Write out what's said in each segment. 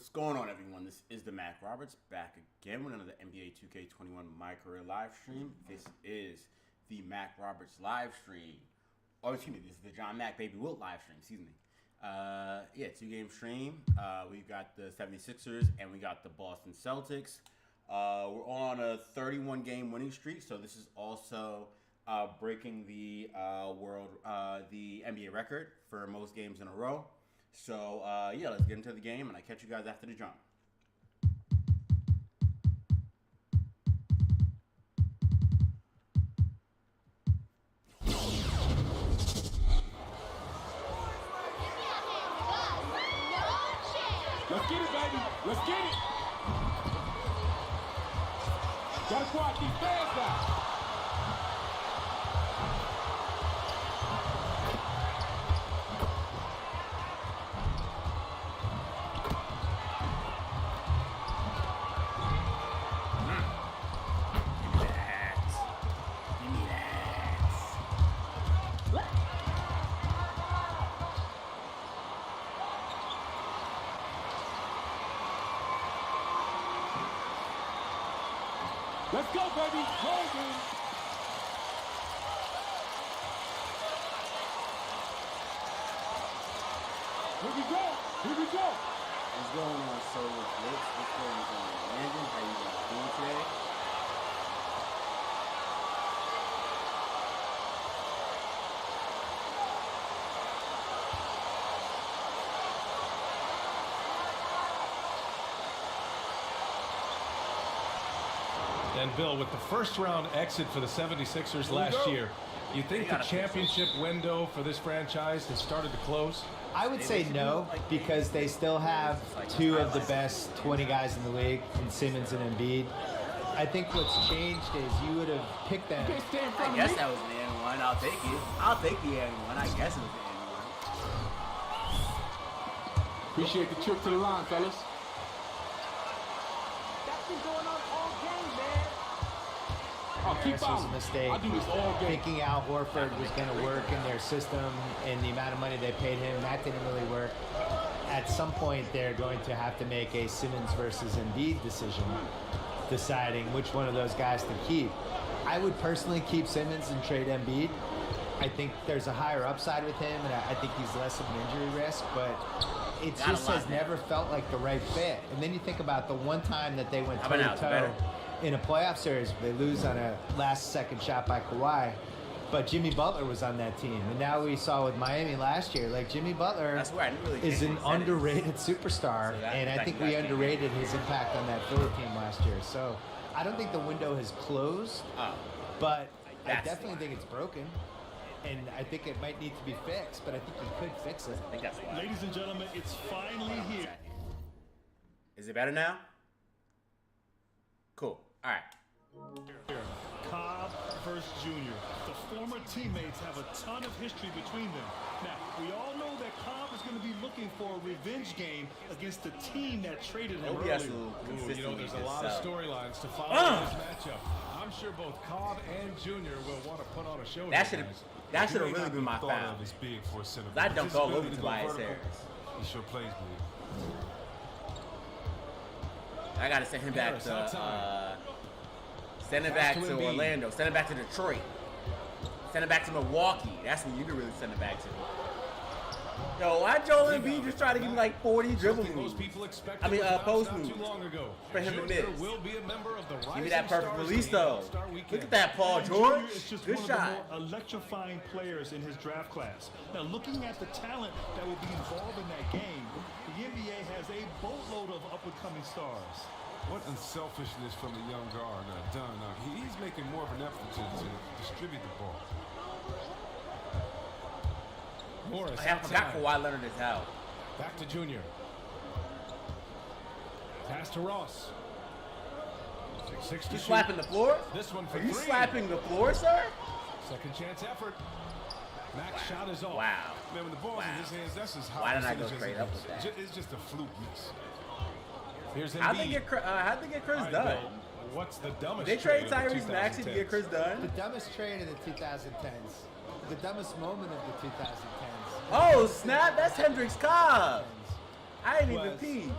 What's going on, everyone? This is the Mack Roberts back again with another NBA 2K21 Mycareer live stream. This is the Mack Roberts live stream. Oh, excuse me, this is the John Mack Baby Wilt live stream. Excuse me. Yeah, 2-game stream. We've got the 76ers and we got the Boston Celtics. We're on a 31-game winning streak, so this is also breaking the the NBA record for most games in a row. So, yeah, let's get into the game, and I'll catch you guys after the jump. Let's get it, baby. Let's get it. Gotta quiet these fans out. Let's go, baby. Holding. Here we go. Here we go. What's going on, Solar Blitz? What's going on, Landon? How you guys doing today? And Bill, with the first-round exit for the 76ers last year, you think the championship window for this franchise has started to close? I would say no, because they still have two of the best 20 guys in the league, in Simmons and Embiid. I think what's changed is you would have picked them. I guess that was the N1. I'll take it. I'll take the N1. I guess it was the N1. Appreciate the trip to the line, fellas. This was a mistake. I do this all game. Thinking Al Horford was going to work in their system and the amount of money they paid him, that didn't really work. At some point, they're going to have to make a Simmons versus Embiid decision, deciding which one of those guys to keep. I would personally keep Simmons and trade Embiid. I think there's a higher upside with him, and I think he's less of an injury risk, but it just has never felt like the right fit. And then you think about the one time that they went toe-to-toe in a playoff series, they lose on a last-second shot by Kawhi, but Jimmy Butler was on that team. And now we saw with Miami last year, like Jimmy Butler is an underrated superstar, and I think we underrated his impact on that Philly team last year. So I don't think the window has closed, but I definitely think it's broken. And I think it might need to be fixed, but I think you could fix it. I think that's why. Ladies and gentlemen, it's finally here. Is it better now? Cool. All right. Cobb versus Junior. The former teammates have a ton of history between them. Now, we all know that Cobb is going to be looking for a revenge game against the team that traded him earlier. You know, there's a lot of storylines to follow in this matchup. I'm sure both Cobb and Junior will want to put on a show. That should have really been my foul. I dumped all over Tobias Harris. He sure plays big. I gotta send him back to Orlando. Send him back to Detroit. Send him back to Milwaukee. That's when you can really send him back to. Yo, why Joel Embiid just try to give me like 40 dribbling moves? Post moves for him to miss. Give me that perfect release though. Look at that, Paul George. Junior is just Good one shot. of the more electrifying players in his draft class. Now, looking at the talent that will be involved in that game, the NBA has a boatload of up-and-coming stars. What unselfishness from the young guard done. He's making more of an effort to distribute the ball. Morris, I forgot Kawhi Leonard is out. Back to Junior. Pass to Ross. 6 to You shoot. slapping the floor? This one for Are you three. slapping the floor, sir? Second chance effort. Mack's shot is off. Wow. Man, when the ball's in his hands, that's as high. Why didn't I go straight up with that? It's just a fluke miss. Here's How'd they Embiid. get Chris Dunn? What's the dumbest They trade of the Tyrese Maxey to 2010s? get Chris Dunn? The dumbest trade of the 2010s. The dumbest moment of the 2010s. Oh, snap. That's Hendricks Cobb. I didn't even pee.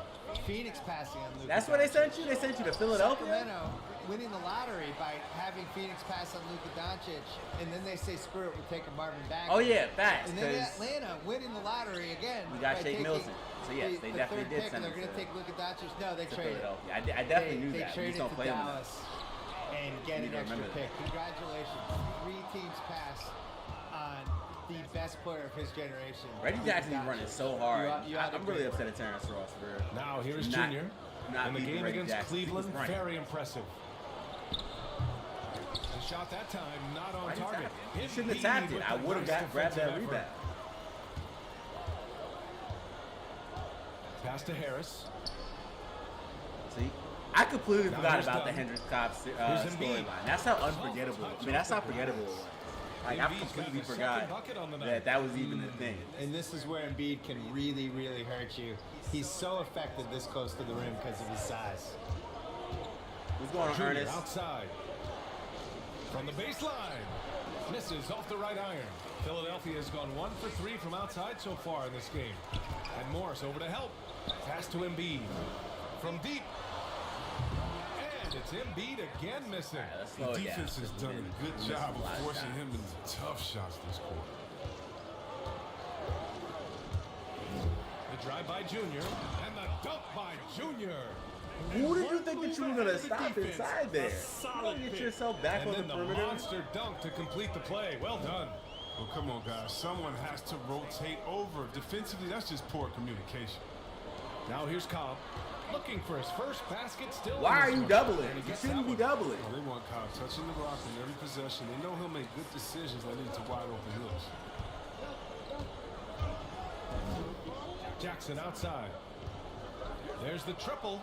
Phoenix passing on Luka That's where they Doncic. sent you? They sent you to Philadelphia? Sacramento winning the lottery by having Phoenix pass on Luka Doncic, and then they say, screw it, we're taking Marvin back. Oh, yeah, facts. And then 'cause Atlanta winning the lottery again. we got by Shake taking Milton. So, yes, they the definitely third did pick, send and they're him going to take Luka Doncic. No, they to traded. Philadelphia. I definitely knew They that. We traded just don't to play them. Dallas and get You an don't extra remember pick. Congratulations. 3 teams passed on the best player of his generation. Reggie Luka Jackson's Doncic. running so hard. had a I'm really great upset at Terrence Ross for real. Now here's Not- Junior. not In the beating game Reggie against Jackson. Cleveland, He's right. very impressive. The shot that time, not on Why did he target. tap it? He shouldn't have Embiid tapped it. with I the would have nice grabbed that defensive rebound. effort. Pass to Harris. See? I completely Now forgot here's about the Dunn. Hendricks Cobb Here's Embiid. storyline. That's how unforgettable. I mean, that's how forgettable it was. Like, I Embiid's completely got his forgot second bucket on the night. that that was even a thing. And this is where Embiid can really, really hurt you. He's so effective this close to the rim because of his size. What's going on, Junior Ernest? outside. From the baseline. Misses off the right iron. Philadelphia has gone 1 for 3 from outside so far in this game. And Morris over to help. Pass to Embiid. From deep. And it's Embiid again missing. Let's The slow it down. defense has done a good job of forcing him into tough shots this quarter. The drive by Junior. And the dunk by Junior. Who did you think that you were going to stop defense. inside there? A You solid don't get pick. yourself back And on then the the perimeter. monster dunk to complete the play. Well done. Well, come on, guys. Someone has to rotate over. Defensively, that's just poor communication. Now here's Cobb. Looking for his first basket still. Why in are this you one. doubling? And he You gets shouldn't that be one. doubling. Well, they want Cobb touching the rock in every possession. They know he'll make good decisions that lead to wide open looks. Jackson outside. There's the triple.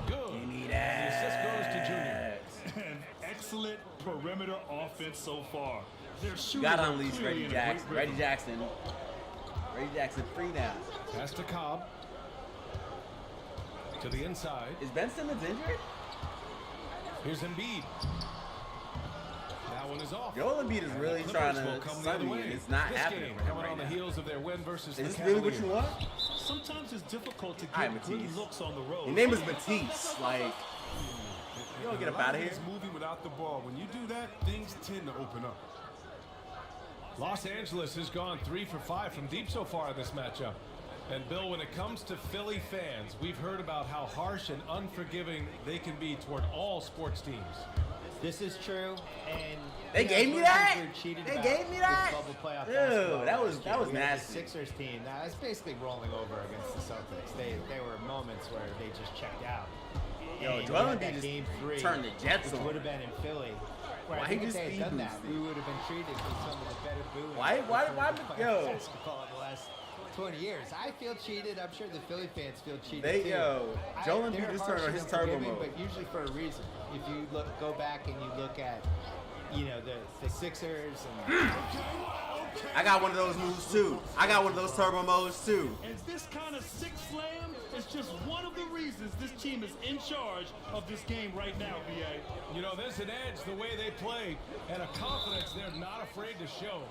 Good. Give me The assist goes to that. Junior. An excellent perimeter offense so far. Their shooters Got to are unleash clearly Reggie in a great Jackson. rhythm. Reggie Jackson. Reggie Jackson free now. Pass to Cobb. To the inside. Is Ben Simmons injured? Here's Embiid. That one is off. Joel Embiid is really Clippers trying will to come the other sunny, way. and it's not This happening game for him coming right on the now. heels of their win versus the Is this really what you Cavaliers. want? Sometimes it's difficult to Hi, get good Matisse. looks on the road. Your name is Matisse. Like, you don't get And up a lot out of here. these moving without the ball. When you do that, things tend to open up. Los Angeles has gone 3 for 5 from deep so far in this matchup. And Bill, when it comes to Philly fans, we've heard about how harsh and unforgiving they can be toward all sports teams. This is true, and They yeah, gave me one that? thing we're cheated They about gave me with that? bubble playoff Dude, basketball that was- last that year. was We had nasty. The Sixers team, now it's basically rolling over against the Celtics. They were moments where they just checked out. Yo, And Joel we had Embiid that just game 3, turned the Jets which on. would have been in Philly. Where Why I think he if just they had done that, speed we would have been treated with some of the better booing. Why- that why- we've why- heard in yo. playoff basketball in the last 20 years. I feel cheated. I'm sure the Philly fans feel cheated They- too. yo, Joel Embiid They're just harsh turned on and his turbo unforgiving, mode. but usually for a reason. If you go back and you look at, you know, the Sixers and I got one of those moves too. I got one of those turbo modes too. And this kind of six slam is just one of the reasons this team is in charge of this game right now, VA. You know, there's an edge the way they play and a confidence they're not afraid to show.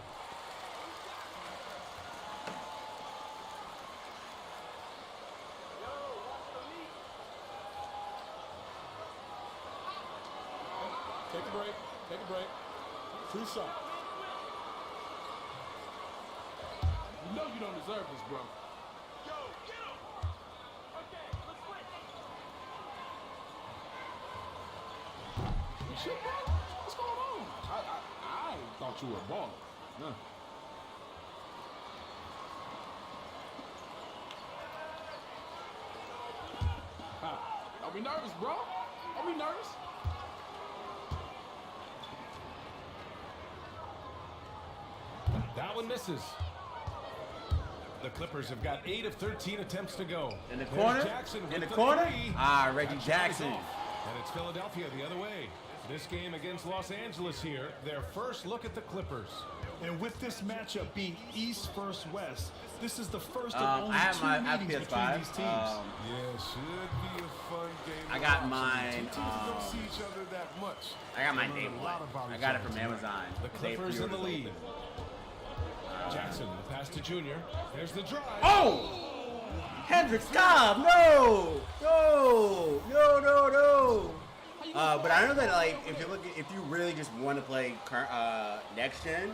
Take a break. Take a break. 2 shots. You know you don't deserve this, bro. You shit, bro? What's going on? I thought you were a baller. Nah. Don't be nervous, bro. Don't be nervous. That one misses. The Clippers have got 8 of 13 attempts to go. In the There's corner? Jackson In with the corner? three. Ah, Reggie That shot is Jackson. off. And it's Philadelphia the other way. This game against Los Angeles here, their first look at the Clippers. And with this matchup being East versus West, this is the first of I only have 2 my I have meetings between PS5. these teams. Yeah, should be a fun game. I to got watch. mine, Two teams don't see each other that much. I got my They day learn a one. lot about I each got it other from tonight. Amazon. The Day Clippers in the pre-order lead. Jackson, the pass to Junior. There's the drive. Oh! Hendricks, Cobb, no. But I know that like if you really just want to play next gen,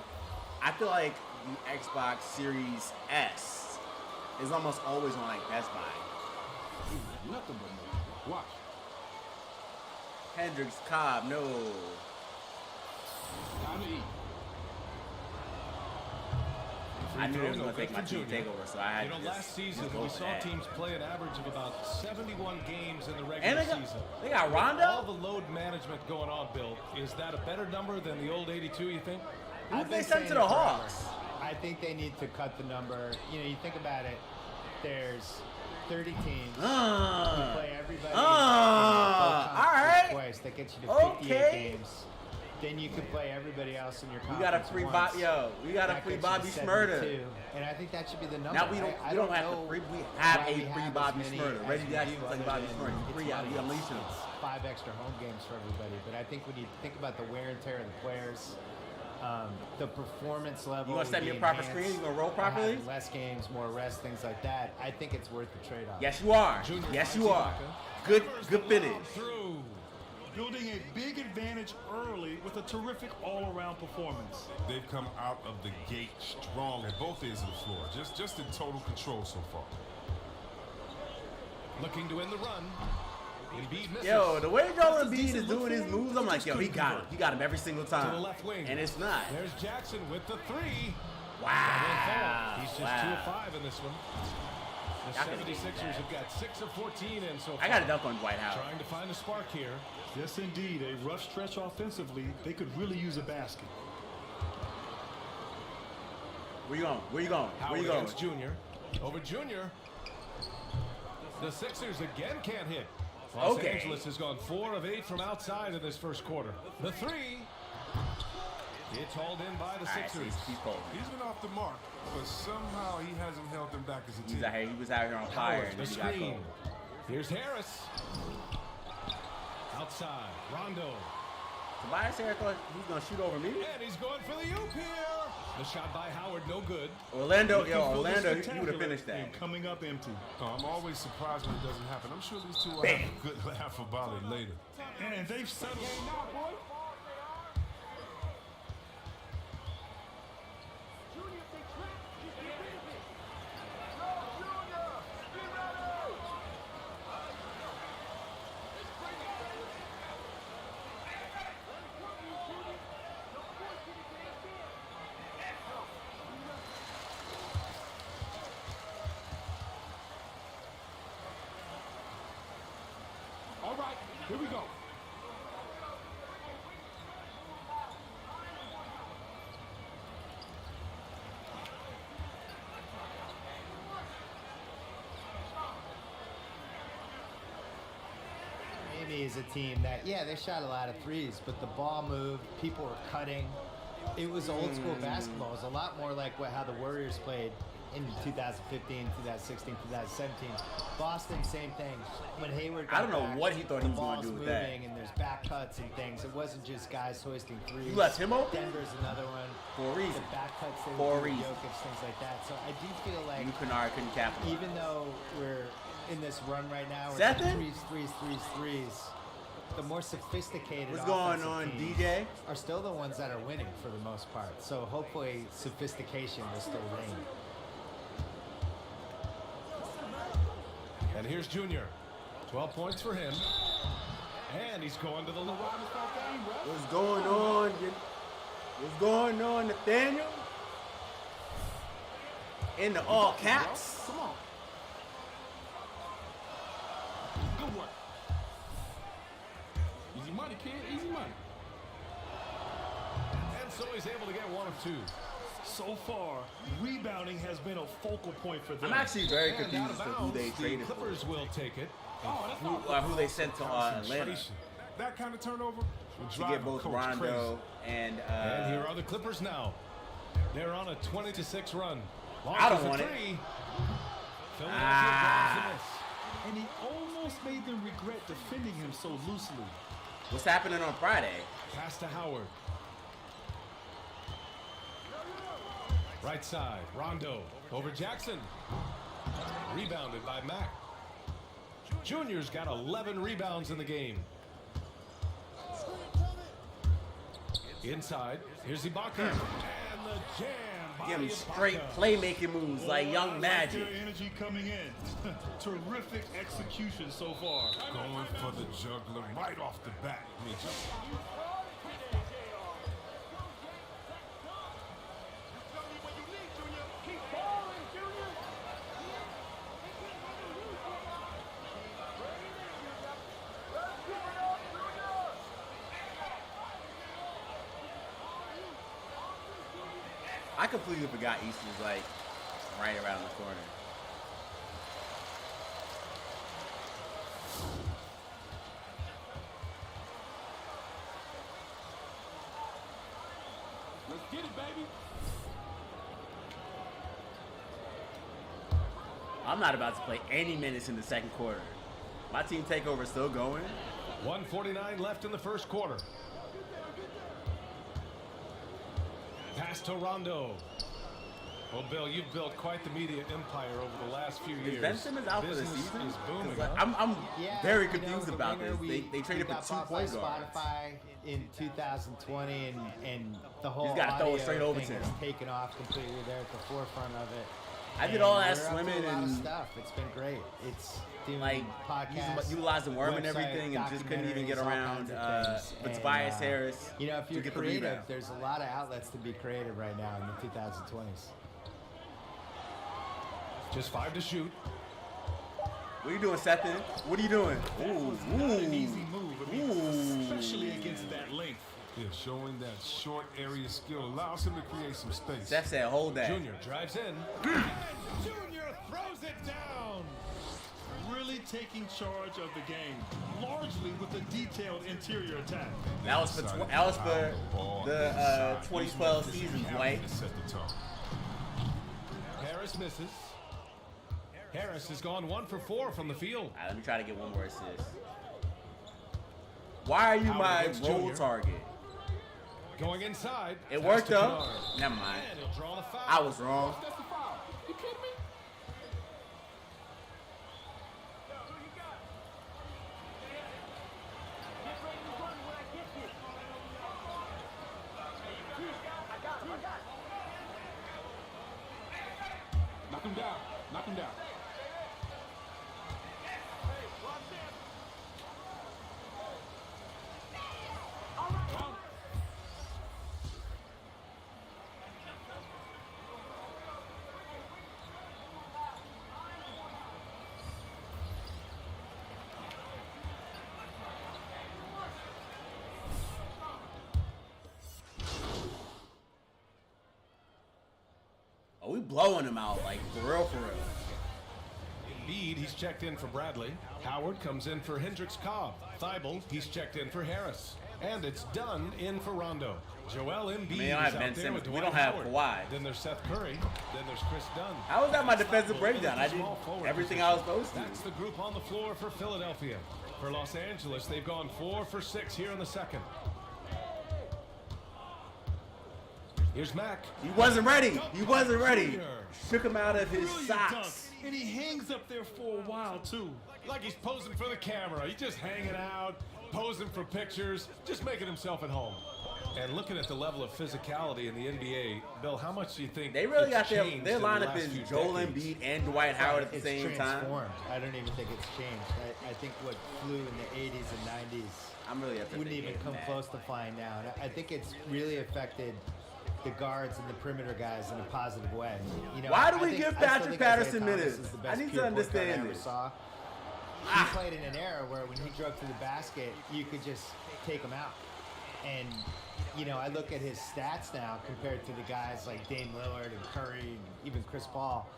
I feel like the Xbox Series S is almost always on like Best Buy. Nothing but no. Watch. Hendricks, Cobb, no. Time to eat. I knew it was No going to take good my for team Junior. takeover, so I had to last season go we for saw that. teams play an average of about 71 games in the And regular they got, season. they got All Rondo. the load management going on, Bill. Is that a better number than the old 82, you think? Who they I've sent been to the saying it forever. Hawks? I think they need to cut the number. You know, you think about it. There's 30 teams. You play everybody. all right. Twice. That gets you to 58 Okay. games. Then you can play everybody else in your We conference. got a free once. we got a That free gets you Bobby to Smurder. 72. And I think that should be the number. Now we don't I we don't have know to free. We have why a we free have Bobby as many Smurder. as Reggie we Jackson do, like other Bobby than Smurder. it's Free out. money. We unleashing them. It's 5 extra home games for everybody. But I think when you think about the wear and tear of the players, the performance level. You gonna set me the a proper enhanced- screen? You gonna roll by having properly? Less games, more rest, things like that. I think it's worth the trade-off. Yes, you are. Junior Yes, finds you are. Ibaka. Good Delivers good the finish. lob through. Building a big advantage early with a terrific all-around performance. They've come out of the gate strong at both ends of the floor. Just in total control so far. Looking to end the run. Embiid misses. Yo, the way Joel That's a Embiid decent is look doing for his him. moves, I'm like, yo, he Just got him. couldn't He got him every single To the time. left wing. And it's not. There's Jackson with the three. Wow. He's just 2 Wow. of 5 in this one. The Y'all could've given 76ers that. have got 6 of 14 in so far. I got to dunk on Dwight Howard. Trying to find a spark here. Yes, indeed. A rough stretch offensively. They could really use a basket. Where you going? Where you going? Where Howard you going? against Junior. Over Junior. The Sixers again can't hit. Los Okay. Angeles has gone 4 of 8 from outside in this first quarter. The three. It's hauled in by the All right, Sixers. he's cold. He's been off the mark, but somehow he hasn't held them back as a team. He was out here on fire. Howard, And the then he got screen. cold. Here's Harris. Outside. Rondo. Tobias Harris thought he was going to shoot over me. And he's going for the oop here. The shot by Howard, no good. Orlando, Looking for the he would have spectacular finished that. and coming up empty. Oh, I'm always surprised when it doesn't happen. I'm sure these two will have a good laugh about it later. And they've settled. All right, here we go. Miami is a team that, yeah, they shot a lot of threes, but the ball moved, people were cutting. It was old school basketball. It was a lot more like how the Warriors played in 2015, 2016, 2017. Boston, same thing. When Hayward got I don't know back, what he thought he was gonna the do ball's with that. moving and there's back cuts and things. It wasn't just guys hoisting threes. You left him open? Denver's another one. For a reason. The back cuts they For a would do reason. with Jokic, things like that. So I do feel like You couldn't capitalize. even though we're in this run right now, Seth? where threes, the more sophisticated What's going offensive on, teams DJ? are still the ones that are winning for the most part. So hopefully sophistication will still reign. And here's Junior. 12 points for him. And he's going to the line. What's going on? What's going on, Nathaniel? In the all caps. Come on. Good work. Easy money, kid. Easy money. And so he's able to get 1 of 2. So far, rebounding has been a focal point for them. I'm actually very And confused out as of to who they bounds, the traded for. Clippers will take it. Who they sent to Atlanta Concentration. That kind of turnover will to drive get a both coach Rondo crazy. and And here are the Clippers now. They're on a 20-6 run. I don't Launches a want it. three. Philadelphia grabs the miss. And he almost made them regret defending him so loosely. what's happening on Friday? Pass to Howard. Right side, Rondo over Jackson. Rebounded by Mack. Junior's got 11 rebounds in the game. Inside, here's Ibaka. And the jam by Give him Ibaka. straight playmaking moves like Young I like Magic. their energy coming in. Terrific execution so far. Going for the juggler right off the bat, Mitch. I completely forgot East was like right around the corner. Let's get it, baby. I'm not about to play any minutes in the second quarter. My team takeover is still going. 1:49 left in the first quarter. Pass to Rondo. Well, Bill, you've built quite the media empire over the last few years. Is Ben Simmons out for the Business season? is booming. 'Cause, like, huh? I'm Yeah, very you know, confused the about ringer, this. They traded for got 2 bought by point guards. Spotify in 2020, and the whole He's gotta throw it audio straight over thing to has him. taken off completely. There at the forefront of it. I did And all that we're up to swimming a lot of and stuff. It's been great. It's doing like podcasts, utilizing worm and website, everything, and just couldn't even get documentaries, all around kinds of things. with And, Tobias Harris. You know, if to you're get the creative, rebound. there's a lot of outlets to be creative right now in the 2020s. Just 5 to shoot. What are you doing, Seth? What are you doing? That was not an easy move. I mean, especially against that length. Yeah, showing that short area skill allows him to create some space. Seth said, "Hold that." Junior drives in. And Junior throws it down. Really taking charge of the game, largely with a detailed interior attack. That was for the 2012 season, Dwight. To set the tone. Harris misses. Harris has gone 1 for 4 from the field. All right, let me try to get one more assist. Why are you Out my against roll Junior. target? Going inside. It Pass worked to though. Kennard. Never mind. And he'll draw the foul. I was wrong. That's the foul. You kidding me? Knock him down. Knock him down. Oh, we blowing him out like for real, for real. Embiid, he's checked in for Bradley. Howard comes in for Hendricks Cobb. Thibault, he's checked in for Harris. And it's Dunn in for Rondo. Joel Embiid I mean, they don't have is Ben out there Simmons. with We Dwight don't have Howard. Kawhi. Then there's Seth Curry. Then there's Chris Dunn. How was that my And defensive Thibault in breakdown? at I the did small forward everything position. I was supposed to. That's the group on the floor for Philadelphia. For Los Angeles, they've gone 4 for 6 here in the second. Here's Mack. He wasn't ready. He wasn't ready. Junior. Shook him out of his Brilliant dunk, socks. and he hangs up there for a while too. Like he's posing for the camera. He's just hanging out, posing for pictures, just making himself at home. And looking at the level of physicality in the NBA, Bill, how much do you think They really it's got their changed in the lineup last is few Joel decades? Embiid and Dwight Howard at the It's same time. transformed. I don't even think it's changed. I think what flew in the 80s and 90s I'm really upset. wouldn't they even gave him come that. close to flying now. And I think it's really affected the guards and the perimeter guys in a positive way. You know, Why do I we think- give I still Patrick think Isaiah Patterson Thomas minutes? is the I best need to pure point guard understand I ever this. saw. He played in an era where when he drove to the basket, you could just take him out. And you know, I look at his stats now compared to the guys like Dame Lillard and Curry and even Chris Paul,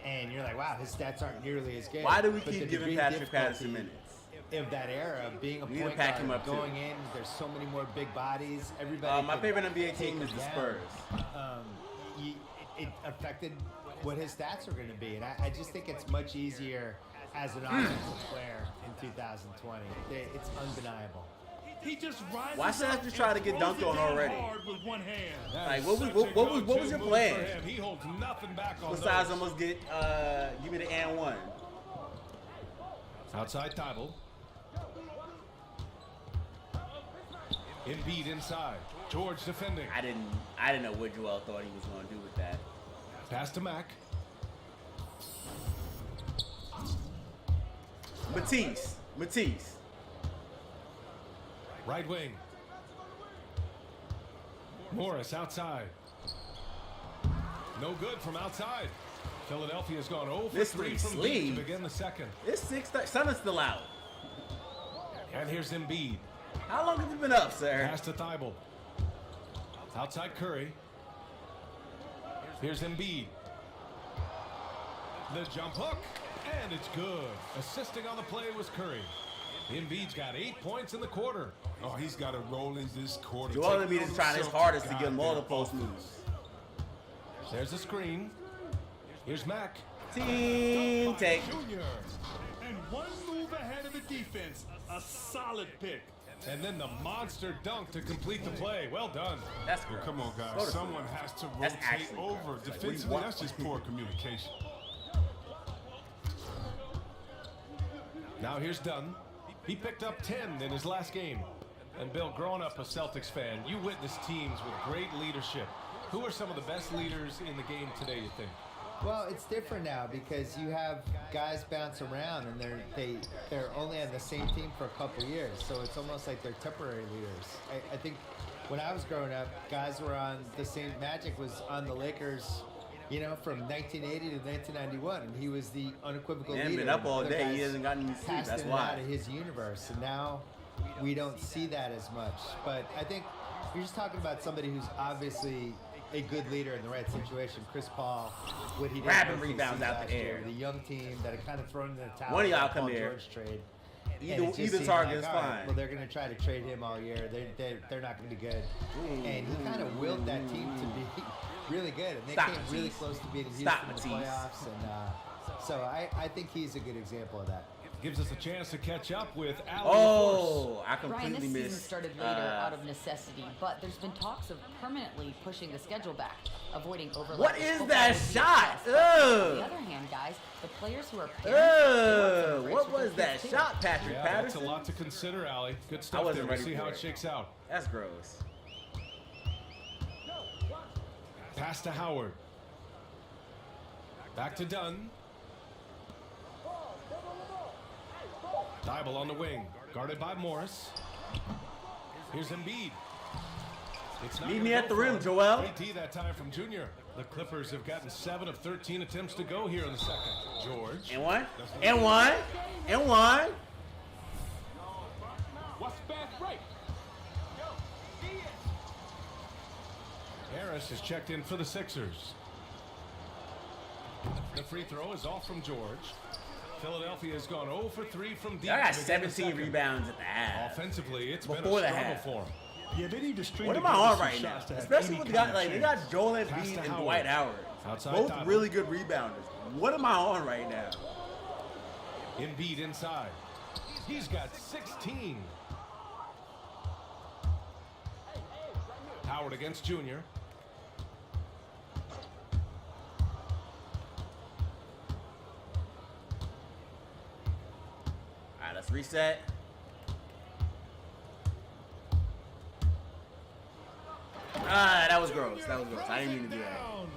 and you're like, wow, his stats aren't nearly as good. Why do we But the keep giving degree Patrick difficulty Patterson minutes? of that era, being a We need to point pack guard, him up, too. going in, there's so many more big bodies. Everybody. My could favorite NBA take team is him the down. Spurs. It affected what his stats are going to be, and I just think it's much easier as an offensive player in 2020. It's undeniable. He just rises Why should I up just try to and get throws dunked it on down already? hard with one hand. Like, That what is was- such what- a what was go-to your move plan? for him. He holds nothing back on Besides, those. almost get give me the and one. Outside Thibault. Embiid inside. George defending. I didn't know what Joel thought he was going to do with that. Pass to Mack. Matisse. Right wing. Morris outside. No good from outside. Philadelphia's gone 0 for This 3 thing's from deep sleeve. to begin the second. It's 6:30. Sun is still out. And here's Embiid. How long have you been up, sir? Pass to Thibault. Outside Curry. Here's Embiid. The jump hook. And it's good. Assisting on the play was Curry. Embiid's got 8 points in the quarter. Oh, he's got to roll in this quarter. Joel Take Embiid is those trying his self- hardest to get goddamn him all the post offense. moves. There's a screen. Here's Mack. Team take. Junior. And one move ahead of the defense. A solid pick. And then the monster dunk to complete the play. Well done. That's Well, gross. come on, Go guys. to Someone sleep. has to That's rotate actually over. gross. Like, what do you Defensively, want? that's just poor communication. Now here's Dunn. He picked up 10 in his last game. And Bill, growing up a Celtics fan, you witnessed teams with great leadership. Who are some of the best leaders in the game today, you think? Well, it's different now because you have guys bounce around and they're only on the same team for a couple years, so it's almost like they're temporary leaders. I think when I was growing up, guys were on the same. Magic was on the Lakers, you know, from 1980 to 1991, and he was the unequivocal He hasn't leader. been up all Other day. He guys hasn't gotten any sleep. passed That's in and why. out of his universe, and now we don't see that as much. But I think you're just talking about somebody who's obviously a good leader in the right situation. Chris Paul, what he did Grabbing in OKC rebounds out the last year, air. the young team that are kind of thrown in the towel. One of y'all with the come Paul here. George trade. And Either it just either seemed target like, is all right, fine. well, they're going to try to trade him all year. They're not going to be good. And he kind of willed that team to be really good. And they Stop, came really Matisse. close to beating Stop, Houston in the Matisse. playoffs. And so I think he's a good example of that. Gives us a chance to catch up with Allie LaForce. Oh, I Brian, completely this season missed. started later out of necessity, but there's been talks of permanently pushing the schedule back, avoiding overlap. What with is football that with shot? DFS. But On Ugh. the other hand, guys, the players who are parents, they want some breaks What with their was that kids, too. shot, Patrick Yeah, that's a Patterson? lot to consider, Allie. Good stuff wasn't there. We'll ready see for how it. it shakes out. That's gross. Pass to Howard. Back to Dunn. Thibault on the wing, guarded by Morris. Here's Embiid. It's not Meet gonna me go at the for rim, him. Joel. 3T that time from Junior. The Clippers have gotten 7 of 13 attempts to go here in the second. George. And one. And one. And one. What's back right? Harris is checked in for the Sixers. The free throw is off from George. Philadelphia has gone 0 for 3 from deep. I got to begin the 17 second. rebounds at the half. Offensively, it's Before been the a struggle half. for him. Yeah, they need to string What am I together on some right now? shots to have Especially any with the kind guy of like they chance. got Joel Pass Embiid to and Howard. Dwight Howard. Outside Both Thibault. really good rebounders. What am I on right now? Embiid inside. He's got 16. Howard against Junior. All right, let's reset. Ah, that was gross. That was gross. I didn't mean to do that. Down.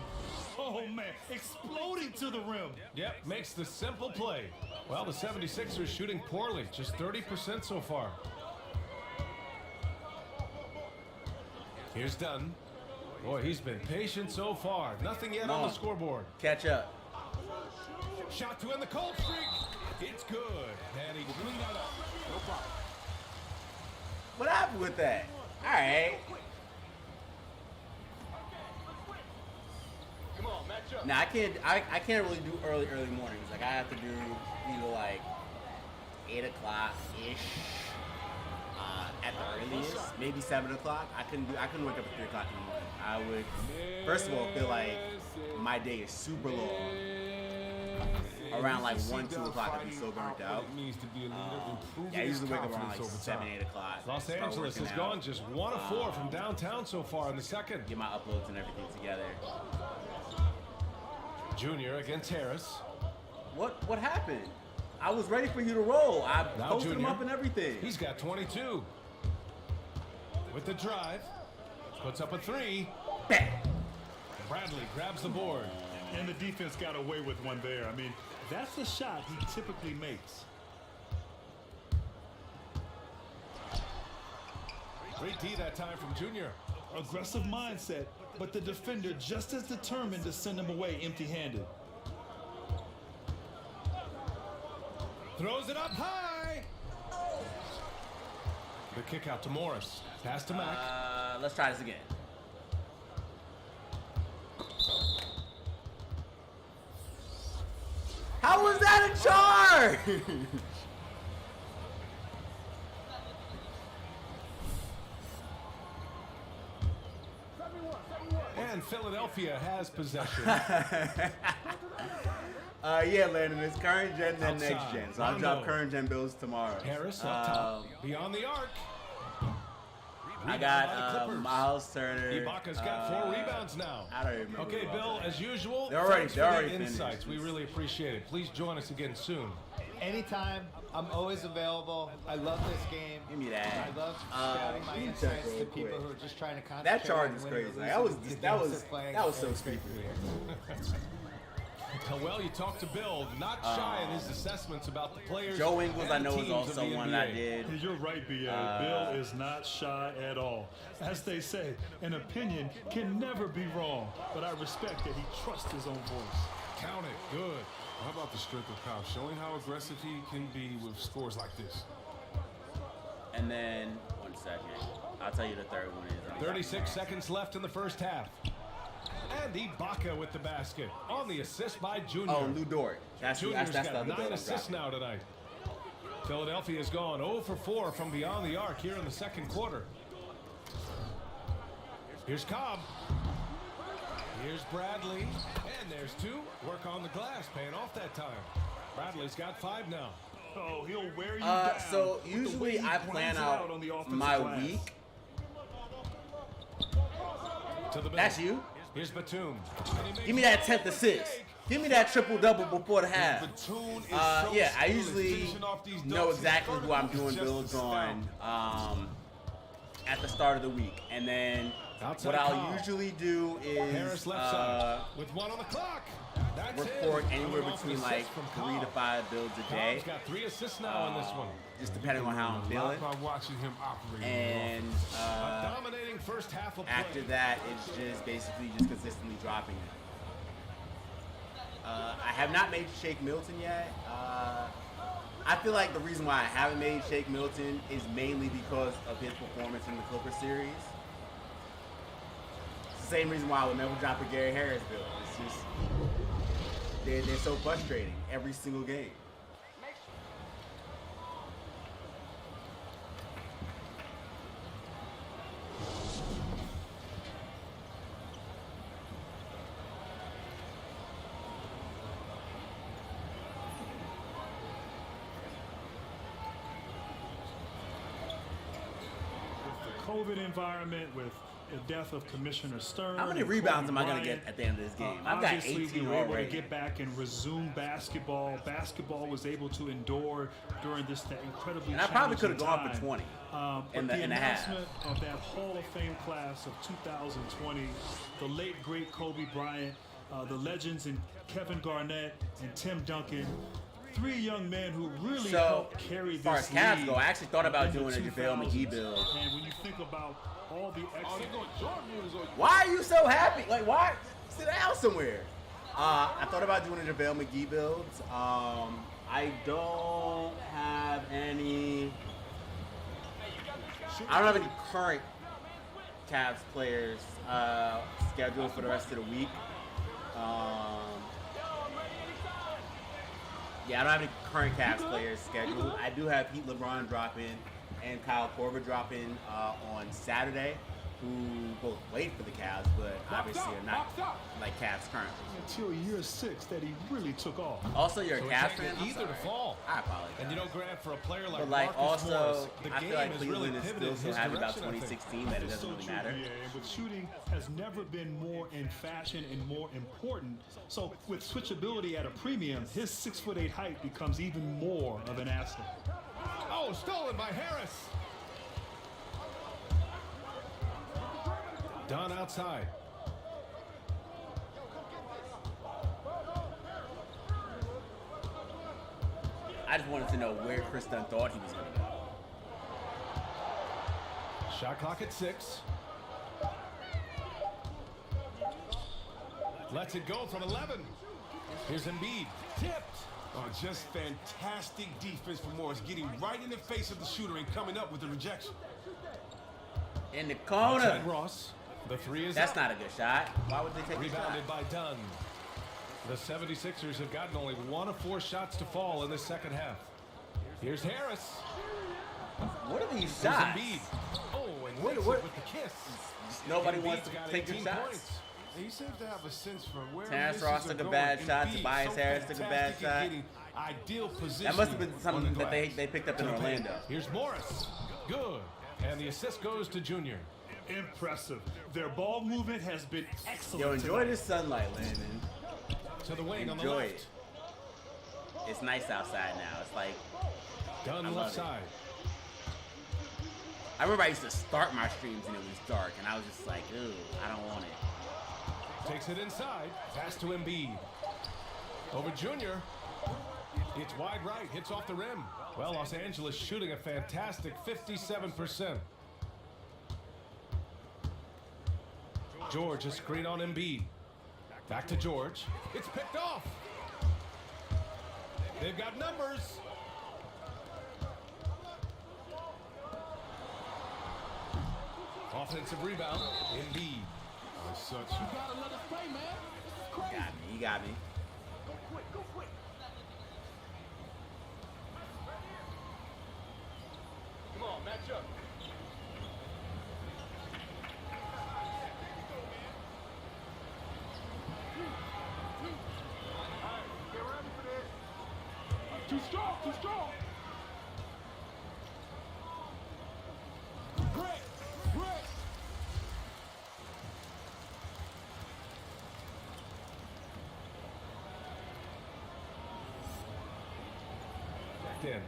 Oh, man. Exploding to the rim. Yep, makes the simple play. Well, the 76ers shooting poorly, just 30% so far. Here's Dunn. Boy, he's been patient so far. Nothing yet on the scoreboard. Catch up. Shot to end the cold streak. It's good. And he cleaned that up. No problem. What happened with that? All right. Nah, I can't really do early mornings. Like I have to do either like 8 o'clock ish at the earliest, maybe 7 o'clock. I couldn't wake up at 3 o'clock in the morning. I would first of all feel like my day is super long. around like you see 1, 2 Doug o'clock, I'd be fighting so burnt what out. It means to be a leader, improving Yeah, I his usually wake up around confidence like over 7, time. 8 o'clock. Los start Angeles working has out, gone just 1 of 4 from downtown so far in the second. get my uploads and everything together. Junior against Harris. What happened? I was ready for you to roll. I Now posted him Junior. up and everything. He's got 22. With the drive. Puts up a 3. Bam. Bradley grabs the board. And the defense got away with one there. I mean, that's the shot he typically makes. Great D that time from Junior. Aggressive mindset, but the defender just as determined to send him away empty-handed. Throws it up high. The kick out to Morris. Pass to Mack. Let's try this again. How was that a charge? And Philadelphia has possession. Yeah, Landon, it's current gen and next Outside. gen. So I'll Rondo. drop current gen bills tomorrow. Harris up top. Beyond the arc. I Rebound by the got Clippers. Miles Turner. Ibaka's got 4 rebounds now. I don't even remember. Okay, who Bill, else. as usual, They're already- thanks they're for the already finished. insights. We really appreciate it. Please join us again soon. Anytime, I'm always available. I love this game. Give me that. I love spouting my let me check insights real to people quick. who are just trying to concentrate. That charge on is winning or crazy. losing. That was The that games was they're playing. that was so stupid. Well, you talked to Bill, not shy in his assessments about the players. Joe Ingles, and I know, is teams of also the one NBA. that I did. You're right, B.A. Bill is not shy at all. As they say, an opinion can never be wrong, but I respect that he trusts his own voice. Count it. Good. How about the strength of Kyle, showing how aggressive he can be with scores like this? And then 1 second, I'll tell you the third one is. 36 seconds left in the first half. And Ibaka with the basket on the assist by Junior. Oh, Lou Dort. That's Junior's the got other 9 bill I'm assists dropping. now tonight. Philadelphia's gone 0 for 4 from beyond the arc here in the second quarter. Here's Cobb. Here's Bradley. And there's 2. Work on the glass, paying off that time. Bradley's got 5 now. Oh, he'll wear you down. So with the way usually he I grinds plan it out on the offensive my glass. week. To the That's middle. you. Here's Batum. Give me that 10th assist. Give me that triple double before the half. Batum is Yeah, I so usually finishing off these know dunks. exactly His who I'm vertical doing is just builds astounding. on at the start of the week, and then Outside what I'll Cobb. usually do Harris is left side with 1 on the clock. That's report it. anywhere Coming off an between like assist from 3 to Cobb. 5 builds a day, Cobb's got 3 assists now in this one. just depending on how I'm A lot feeling. by watching him operate. And A dominating first half of play. after that, it's just basically just consistently dropping it. I have not made Shake Milton yet. I feel like the reason why I haven't made Shake Milton is mainly because of his performance in the Clippers series. It's the same reason why I would never drop a Gary Harris build. It's just they're so frustrating every single game. COVID environment with the death of Commissioner Stern. How many and rebounds Kobe am I going to Bryant. get at the end of this game? I've got Obviously, 18 we were able already. to get back and resume basketball. Basketball was able to endure during this incredibly And I probably challenging could have gone for time. 20 But in the the half. announcement of that Hall of Fame class of 2020, the late, great Kobe Bryant, the legends in Kevin Garnett and Tim Duncan, 3 young men who really So, helped carry as far this as Cavs league go, I actually thought about in the doing a JaVale McGee 2000s. build. And when you think about all the excellent... Why are you so happy? Like, why? Sit down somewhere. I thought about doing a JaVale McGee build. I don't have any current Cavs players scheduled for the rest of the week. Yeah, I don't have any current Cavs players scheduled. I do have Heat LeBron dropping and Kyle Korver dropping on Saturday. who both played for the Cavs, but obviously are not like Cavs currently. Until year 6 that he really took off. Also, you're a So Cavs it fan. takes either to fall. I apologize. And you know, Grant, for a player like But like Marcus Morris, also, the I game feel like has really Cleveland is pivoted still so his happy about direction, I think. 2016 that it doesn't really matter. Yeah, but shooting has never been more in fashion and more important. So with switchability at a premium, his 6'8" height becomes even more of an asset. Oh, stolen by Harris. Dunn outside. I just wanted to know where Chris Dunn thought he was going to go. Shot clock at 6. Lets it go from 11. Here's Embiid. Tipped. Oh, just fantastic defense from Morris, getting right in the face of the shooter and coming up with the rejection. In the corner. Outside Ross. The 3 is That's up. not a good shot. Why would they take the shot? Rebounded by Dunn. The 76ers have gotten only 1 of 4 shots to fall in the second half. Here's Harris. What are these Here's shots? Embiid. Oh, and What- makes what- it with the kiss. Nobody Embiid's wants to got take the 18 shots. points. He seems to have a sense for where Terrence misses Ross are took a going. bad shot. Embiid, Tobias so Harris took a bad fantastic at shot. getting ideal position. That must have been something that they picked up in Orlando. Here's Morris. Good. And the assist goes to Junior. Impressive. Their ball movement has been excellent. Yo, enjoy tonight. this sunlight, Landon. To the wing on the Enjoy left. it. It's nice outside now. It's like, Dunn I love left it. side. I remember I used to start my streams and it was dark, and I was just like, ooh, I don't want it. Takes it inside. Pass to Embiid. Over Junior. It's wide right. Hits off the rim. Well, Los Angeles shooting a fantastic 57%. George, a screen on Embiid. Back to George. It's picked off. They've got numbers. Offensive rebound. Embiid. As such, You gotta let us play, man. This is crazy. Got me. You got me. Come on, match up. Too strong, too strong. Great, great. Back in.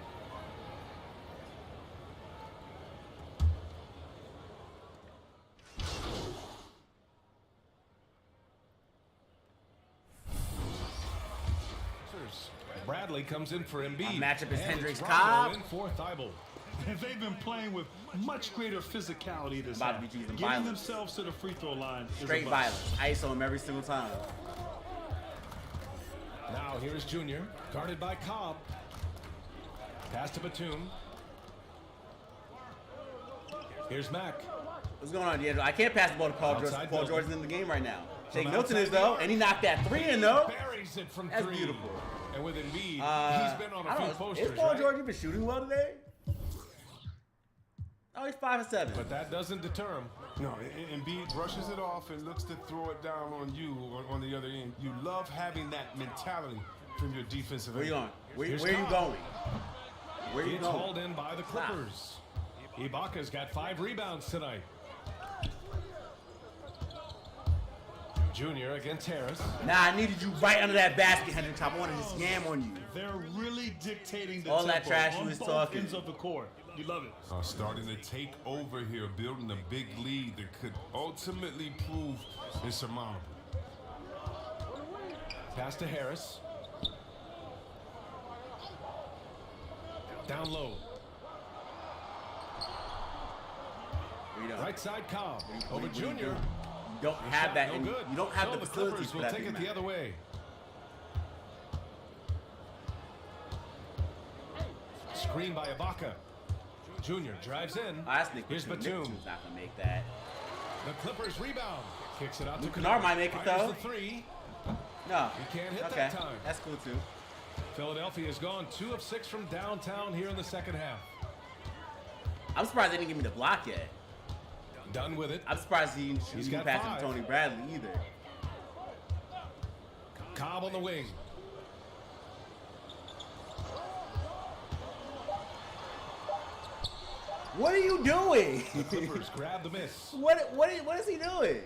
Bradley comes in for Embiid. Matchup is And Hendricks it's Rondo Cobb. in for Thibault. And they've been playing with much greater physicality this About to half. be choosing Getting violence. themselves to the free throw line is Straight a must. violence. ISO him every single time. Now here's Junior, guarded by Cobb. Pass to Batum. Here's Mack. What's going on, D'Angelo? I can't pass the ball to Paul George. Outside Paul Milton. George's in the game right now. Jake From Milton is outside though, the and he knocked that 3 in though. Buries it from That's 3. beautiful. And with Embiid, he's been on I a few don't know. posters, Is Paul right? George even shooting well today? Oh, he's 5 and 7. But that doesn't deter him. no, Embiid brushes it off and looks to throw it down on you on the other end. You love having that mentality from your defensive Where you end. going? Here's Where you Cobb. going? Where you It's going? hauled in by the Clippers. Ibaka's got 5 rebounds tonight. Junior against Harris. Nah, I needed you right under that basket, Hendricks. I wanted to jam on you. They're really dictating the All that tempo trash you on was both talking. ends of the court. You love it. Starting to take over here, building a big lead that could ultimately prove insurmountable. Pass to Harris. Down low. Where you doing? Right side Cobb. What Over you Junior. doing? You don't have Shot that. no In, good. you don't have So the facilities Clippers for will that. take big it man. the other way. Screen by Ibaka. Junior drives in. Oh, that's Nick Here's Batum. Batum. Nick Batum's not gonna make that. The Clippers rebound. Kicks it out to Luke Kennard might make it, Fires though. the 3. No. He can't hit Okay, that time. that's cool too. Philadelphia has gone 2 of 6 from downtown here in the second half. I'm surprised they didn't give me the block yet. Done with it. I'm surprised he He's didn't got pass 5. to Tony Bradley either. Cobb on the wing. What are you doing? The Clippers grab the miss. What is he doing?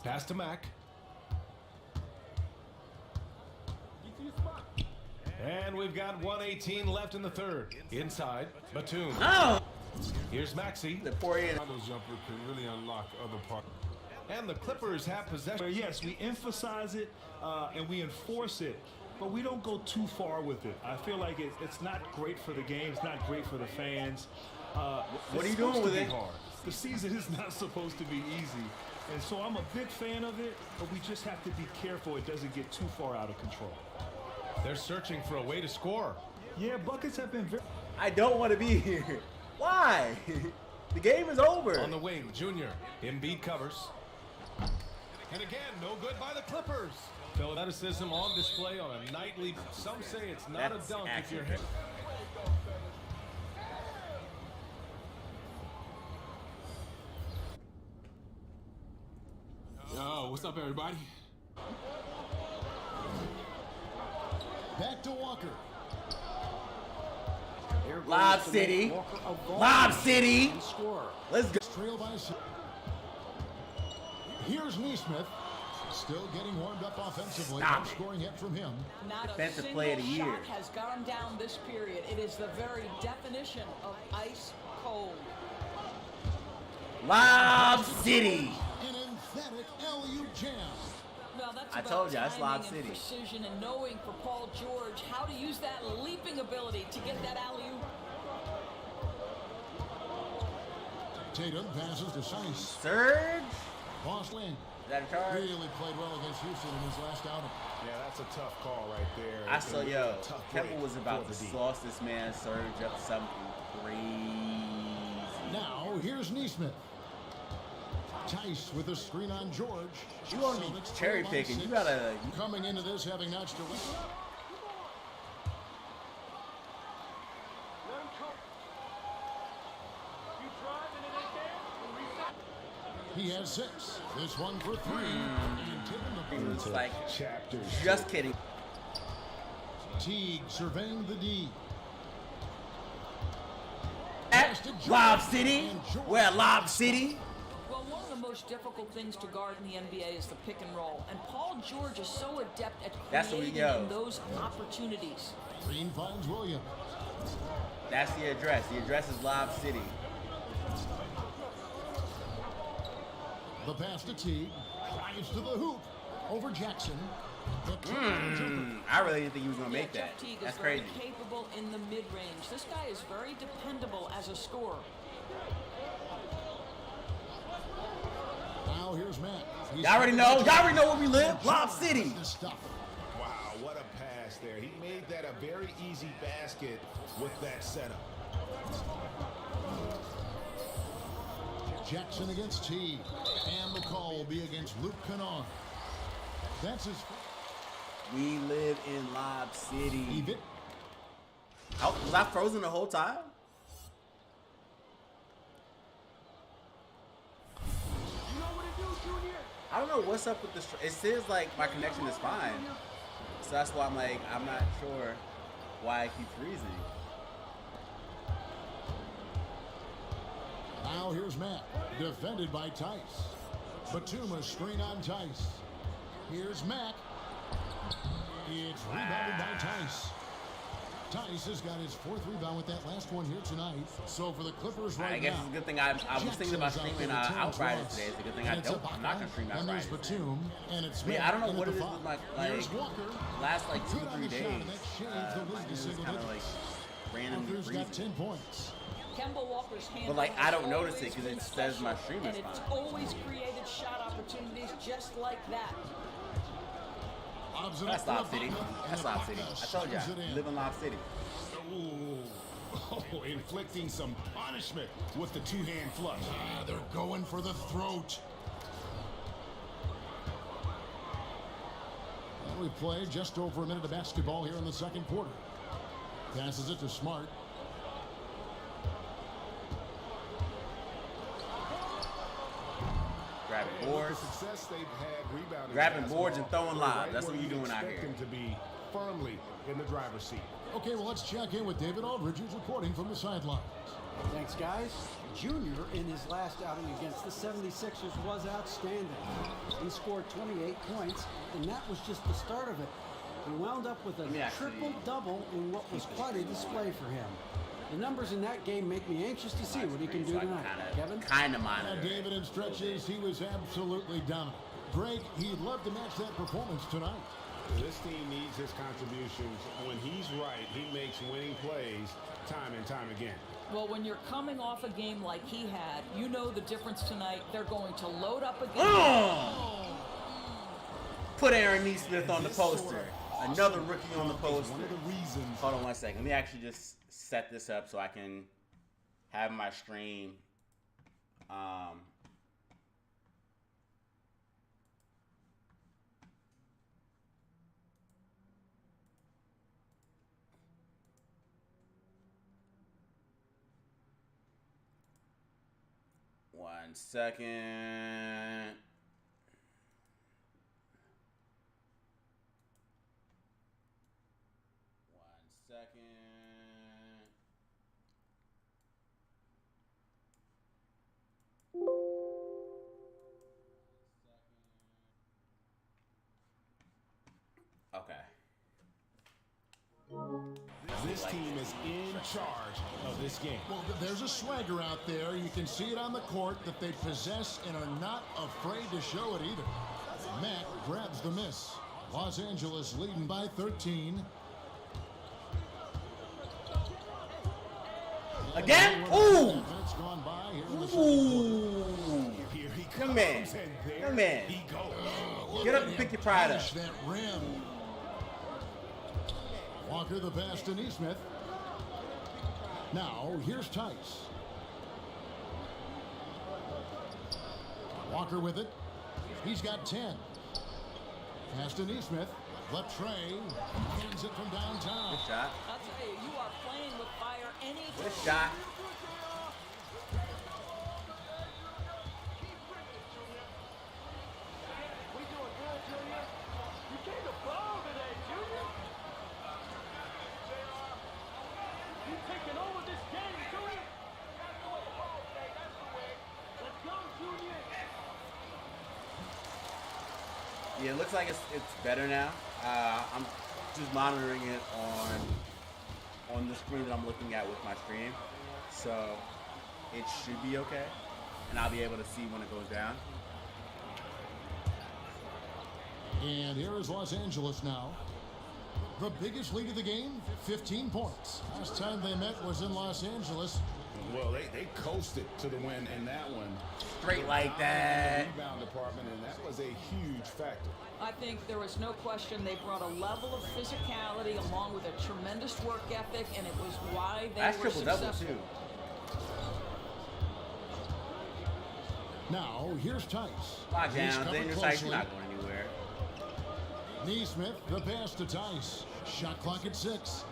Pass to Mack. And we've got 1:18 left in the third. Inside, Batum. No. Here's Maxey. The Poirier. Those jumper can really unlock other parts. And the Clippers have possession. Yes, we emphasize it and we enforce it, but we don't go too far with it. I feel like it's not great for the game. It's not great for the fans. What are you doing with it? Hard. The season is not supposed to be easy. And so I'm a big fan of it, but we just have to be careful it doesn't get too far out of control. They're searching for a way to score. Yeah, buckets have been very... I don't want to be here. Why? The game is over. On the wing, Junior. Embiid covers. And again, no good by the Clippers. Athleticism on display on a nightly. Some say it's not That's a dunk if you're accurate. hit. Yo, what's up, everybody? Back to Walker. Lob City. Lob City. Let's go. Trail by 6. Here's Neesmith. Still getting warmed up offensively. Stop No it. scoring hit from him. Not Defensive a play of the single year. shot has gone down this period. It is the very definition of ice cold. Lob City. An emphatic LU jam. Well, that's I about told you, that's Lob timing City. and precision and knowing for Paul George how to use that leaping ability to get that alley-oop. Tatum passes to Sice. Surge. Boss Lane Is that a charge? really played well against Houston in his last outing. Yeah, that's a tough call right there. I saw, yo, Tough Kemba break was about for to the D. sauce this man Surge up something crazy. Now, here's Neesmith. Tice with a screen on George. You want to be Celtics cherry trail by picking. 6. You gotta. Coming into this having notched a win. He has 6. This one for 3. And Tatum It was like, Chapter just kidding. Teague surveying the D. At Lob City. We're at Lob City. Well, one of the most difficult things to guard in the NBA is the pick and roll. And Paul George is so adept at That's what we creating go. those opportunities. Green finds Williams. That's the address. The address is Lob City. The pass to Teague. Drives to the hoop. Over Jackson. The jumper. I really didn't think he was gonna make Jeff that. Teague That's is very crazy. capable in the mid-range. This guy is very dependable as a scorer. Now here's Matt. Y'all already know. Y'all already know where we live. Lob City. This stuff. Wow, what a pass there. He made that a very easy basket with that setup. Jackson against Teague. And the call will be against Luke Kennard. That's his. We live in Lob City. Evit. Oh, was I frozen the whole time? I don't know what's up with this. It says like my connection is fine, so that's why I'm like I'm not sure why I keep freezing. Now here's Matt. Defended by Tice. Batum a screen on Tice. Here's Mack. It's rebounded by Tice. Tice has got his 4th rebound with that last one here tonight. So for the Clippers right I guess now, it's a good thing I was thinking about streaming Outriders today. It's a good thing I don't. I'm not gonna stream And there's Outriders. Batum, and it's I mean, I don't know what it is with my Here's like Walker. last like Good on 2-3 the shot, days. and that shaves the lead to Mine is single kind of like digits. randomly Walker's got 10 freezing. points. Kemba Walker's handle But, like, I has don't notice it always 'cause it been says my special, stream is and it's fine. always created shot opportunities just like that. That's Lob City. That's Lob City. I told y'all. Live in Lob City. Ooh. Oh, inflicting some punishment with the two-hand flush. Ah, they're going for the throat. And we play just over a minute of basketball here in the second quarter. Passes it to Smart. boards. The success they've had rebounding, Grabbing basketball, boards and throwing they're lobs. That's where what you're you'd doing out expect here. them to be firmly in the driver's seat. Okay, well, let's check in with David Aldridge, who's reporting from the sidelines. Thanks, guys. Junior, in his last outing against the 76ers, was outstanding. He scored 28 points, and that was just the start of it. He wound up with a triple-double in what was quite a display for him. The numbers in that game make me anxious to see what he can do tonight. Kevin? Kind of monitor. David, in stretches, he was absolutely dominant. Greg, he'd love to match that performance tonight. This team needs his contributions. When he's right, he makes winning plays time and time again. Well, when you're coming off a game like he had, you know the difference tonight. They're going to load up again. Put Aaron Neesmith on the poster. Another rookie on the poster. One of the reasons. Hold on 1 second. Let me actually just set this up so I can have my stream. One second. Okay. This team is in charge of this game. Well, there's a swagger out there. You can see it on the court that they possess and are not afraid to show it either. Mack grabs the miss. Los Angeles leading by 13. Again? Ooh! Minutes gone by here in the Ooh! Here he Young comes, man. and there Young man. he goes. Get up and pick your pride up. Finish that rim. Walker the pass to Neesmith. Now, here's Tice. Walker with it. He's got 10. Pass to Neesmith. The tray. Hands it from downtown. Good shot. I'll tell you, you are playing with fire anytime. Good shot. Yeah, it looks like it's better now. I'm just monitoring it on the screen that I'm looking at with my stream, so it should be okay, and I'll be able to see when it goes down. And here is Los Angeles now. The biggest lead of the game, 15 points. Last time they met was in Los Angeles. Well, they coasted to the win in that one. Straight like that. Rebound department, and that was a huge factor. I think there was no question they brought a level of physicality along with a tremendous work ethic, and it was why they That's were triple-double, successful. too. Now, here's Tice. Lock He's down. covered Daniel Tice, closely. you're not going anywhere. Neesmith, the pass to Tice. Shot clock at 6.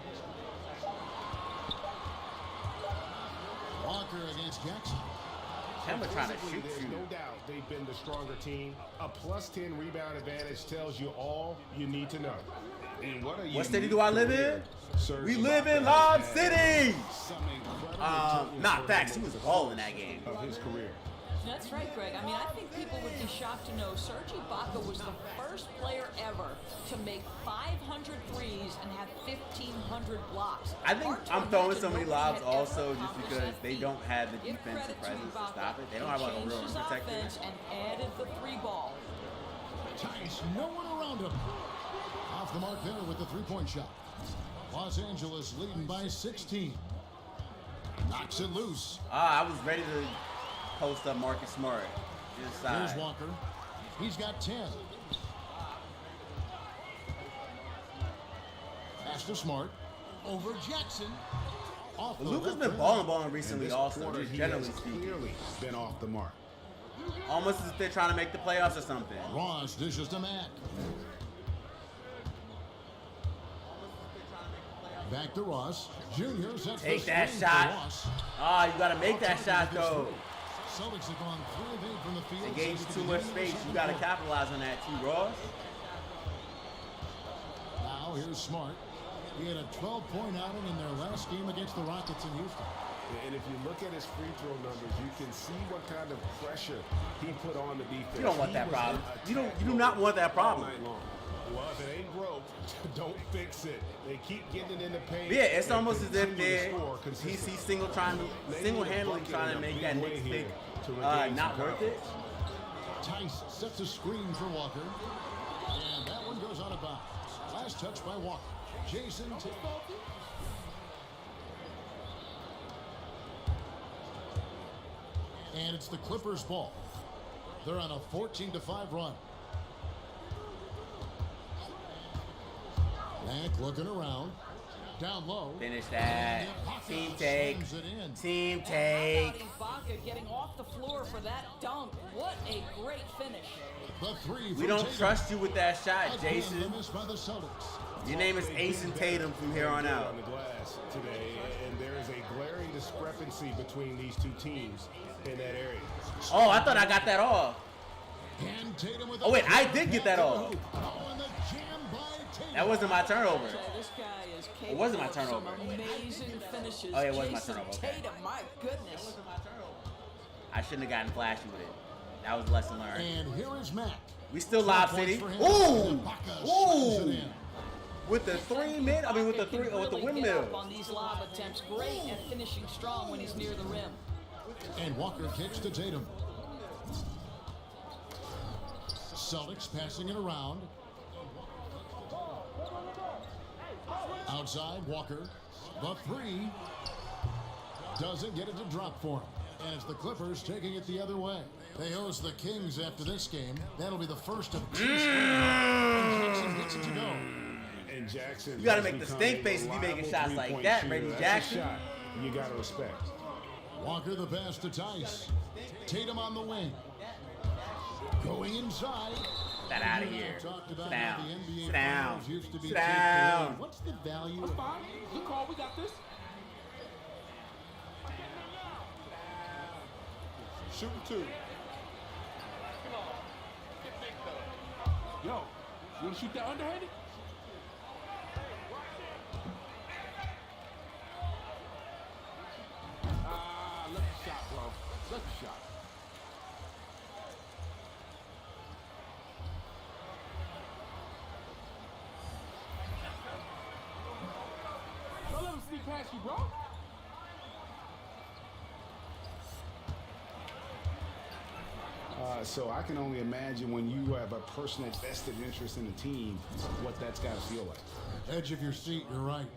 Walker against Jackson. Kemba trying to Physically, shoot there's you. no doubt they've been the stronger team. A +10 rebound advantage tells you all you need to know. And What city do I live in? We live in Lob City. Nah, facts. He was balling that game. Of his career. That's right, Greg. I mean, I think people would be shocked to know Serge Ibaka was the first player ever to make 500 threes and have 1,500 blocks. I think Hard to I'm throwing imagine so many nobody lobs had ever also just accomplished because that they feat. don't have the Give defensive credit to presence to Ibaka. stop it. They don't He have like a changed real his protector. offense and added the 3 ball. Tice, no one around him. Off the mark there with the three-point shot. Los Angeles leading by 16. Knocks it loose. I was ready to post up Marcus Smart inside. Here's Walker. He's got 10. Pass to Smart. Over Jackson. Off the Luka's left been rim. balling recently This also, quarter, just he generally has speaking. clearly been off the mark. Almost as if they're trying to make the playoffs or something. Ross dishes to Mack. Back to Ross. Junior sets Take the that screen for shot. Ross. You gotta make that shot though. Celtics have gone 3 of 8 from the field. They gave you too much space. You got to capitalize on that, T. Ross. Now here's Smart. He had a 12-point outing in their last game against the Rockets in Houston. And if you look at his free throw numbers, you can see what kind of pressure he put on the defense. You don't want that problem. You do not want that problem. Well, if it ain't broke, don't fix it. They keep getting in the paint. Yeah, it's almost as if he's single-handedly trying to make that Knicks pick not worth it. Tice sets a screen for Walker. And that one goes out of bounds. Last touch by Walker. Jason Tatum. And it's the Clippers' ball. They're on a 14-5 run. Mack looking around. Down low. Finish that. Team take. Team take. Ibaka getting off the floor for that dunk. What a great finish. We don't trust you with that shot, Jason. By the Celtics. Your name is Ace and Tatum from here on out. On the glass today, and there is a glaring discrepancy between these two teams in that area. Oh, I thought I got that off. And Tatum with Oh wait, I did get that off. Oh, and the jam by Tatum. That wasn't my turnover. So this guy is capable It wasn't my of turnover. some amazing finishes. Oh, yeah, it was my Jason turnover, okay. Tatum, my goodness. I shouldn't have gotten flashy with it. That was a lesson learned. And here is Mack. We still Lob City. Ooh! Ooh! With the with the windmill. On these lob attempts, great at finishing strong when he's near the rim. And Walker kicks to Tatum. Celtics passing it around. Outside, Walker. The three. Doesn't get it to drop for him. As the Clippers taking it the other way. They host the Kings after this game. That'll be the first of 2 straight. And Jackson gets it to go. And Jackson, You got to make the stink face if you making shots like that, Reggie Jackson. You got to respect. Walker the pass to Tice. Tatum on the wing. Going inside. Get out of here. Sit down. Sit down. Sit down. What's the value? That's fine. Good call. We got this. Shooting 2. Yo, you want to shoot that underhanded? Lucky shot, bro. Lucky shot. Don't let him sneak past you, bro. So I can only imagine when you have a personal vested interest in the team, what that's got to feel like. Edge of your seat, you're right.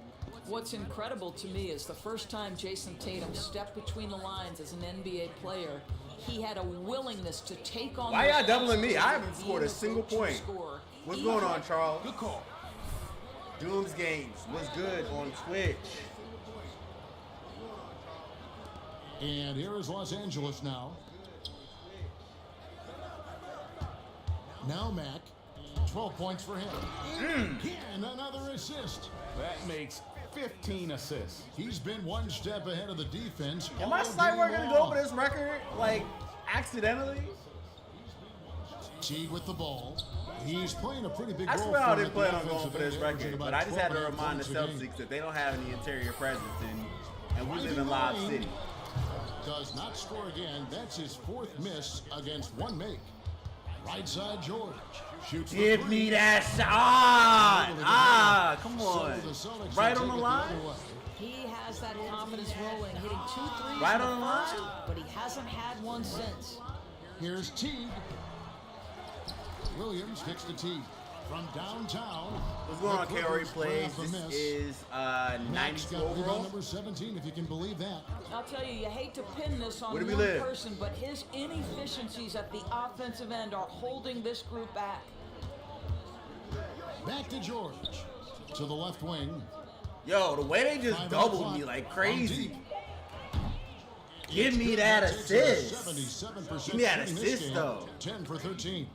What's incredible to me is the first time Jason Tatum stepped between the lines as an NBA player, he had a willingness to take on. Why y'all doubling me? I haven't scored a single point. What's going on, Charles? Good call. Doom's Games. What's good on Twitch? And here is Los Angeles now. Now Mack, 12 points for him. And another assist. That makes 15 assists. He's been one step ahead of the defense. Am I slight work going to go over this record, like, accidentally? Teague with the ball. He's playing a pretty big I role. swear I for didn't the plan on offensive going for this end, record, averaging but about I just had to 12 remind the points a game. Celtics that they don't have any interior presence, and we live in Lob City. Does not score again. That's his 4th miss against 1 make. Right side, George. Shoots Give me that shot! Come on. Right on the line? He has that confidence rolling, hitting 2 threes Right in the on the first, line? but he hasn't had one since. Here's Teague. Williams kicks to Teague. From downtown. What's going on, KRE Plays? This is 92 overall. Number 17, if you can believe that. I'll tell you, you hate to pin this on Where do we one live? person, but his inefficiencies at the offensive end are holding this group back. Back to George. To the left wing. Yo, the way they just doubled me like crazy. Give me that assist. 77% Give me that shooting this assist, game. though. 10 for 13.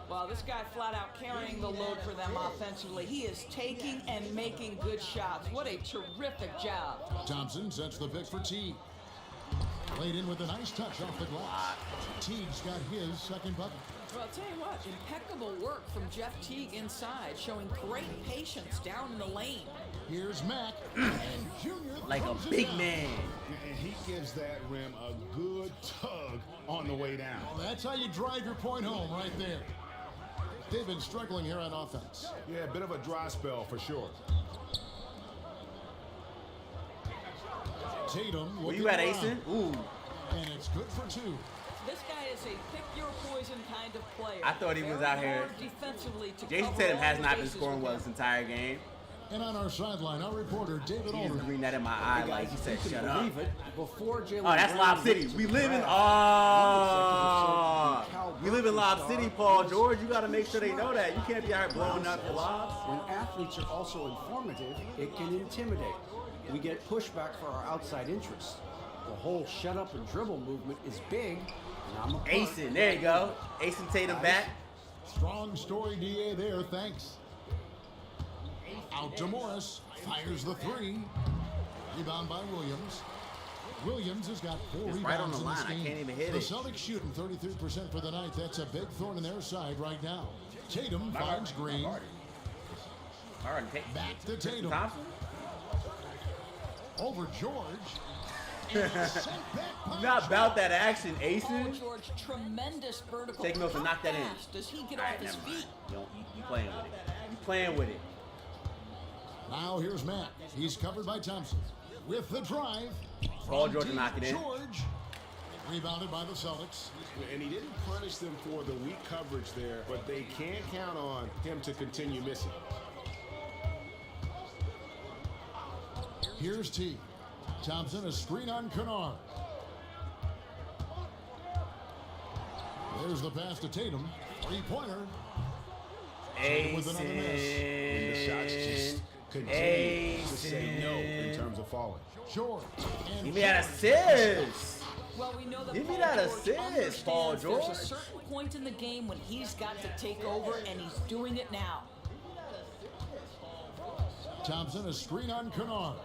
Well, this guy flat out carrying the load for them offensively. He is taking and making good shots. What a terrific job. Thompson sets the pick for Teague. Played in with a nice touch off the glass. Teague's got his second bucket. Well, I'll tell you what, impeccable work from Jeff Teague inside, showing great patience down in the lane. Here's Mack, and Junior Like a throws it big down. man. And he gives that rim a good tug on the way down. Well, that's how you drive your point home right there. They've been struggling here on offense. Yeah, a bit of a dry spell for sure. Tatum Where looking you at, around. Asen? Ooh. And it's good for two. This guy is a pick your poison kind of player. I thought he was Very out here. hard defensively to Jason cover Tatum all has the not been bases scoring with well him. this entire game. And on our sideline, our reporter, David He just Aldridge. green that in my eye Hey, like guys, he said, if you shut can up. believe it, before Jalen Oh, that's Brown Lob City. went to We the live in draft, we live in Lob City, Paul George. You got to make sure they know that. You can't be out here blowing up the lobs. When athletes are also informative, it can intimidate. We get pushback for our outside interests. The whole shut up and dribble movement is big, and I'm a part. Asen, there you go. Asen Tatum back. Strong story, DA there, thanks. Out to Morris, fires the three. Rebound by Williams. Williams has got 4 It's rebounds right on the in line. this I game. can't even hit the it. Celtics shooting 33% for the night. That's a big thorn in their side right now. Tatum finds Green. All right, take Back to Tatum. Thompson. Over George. And sent back by Not about that action, Paul Asen. George, tremendous vertical. Take notes and knock that in. How fast does he get All off right, his never mind. feet? You playing with it. You playing with it. Now here's Matt. He's covered by Thompson. With the drive. Paul from George deep, knock it in. George. Rebounded by the Celtics. And he didn't punish them for the weak coverage there, but they can't count on him to continue missing. Here's T. Thompson, a screen on Kennard. There's the pass to Tatum. Three-pointer. With another miss. And the shots just continue to say no in terms of falling. George. And Give me that assist. Well, we know that Give me Paul that George assist, Paul understands George. There's a certain point in the game when he's got to take over, and he's doing it now. Thompson, a screen on Kennard.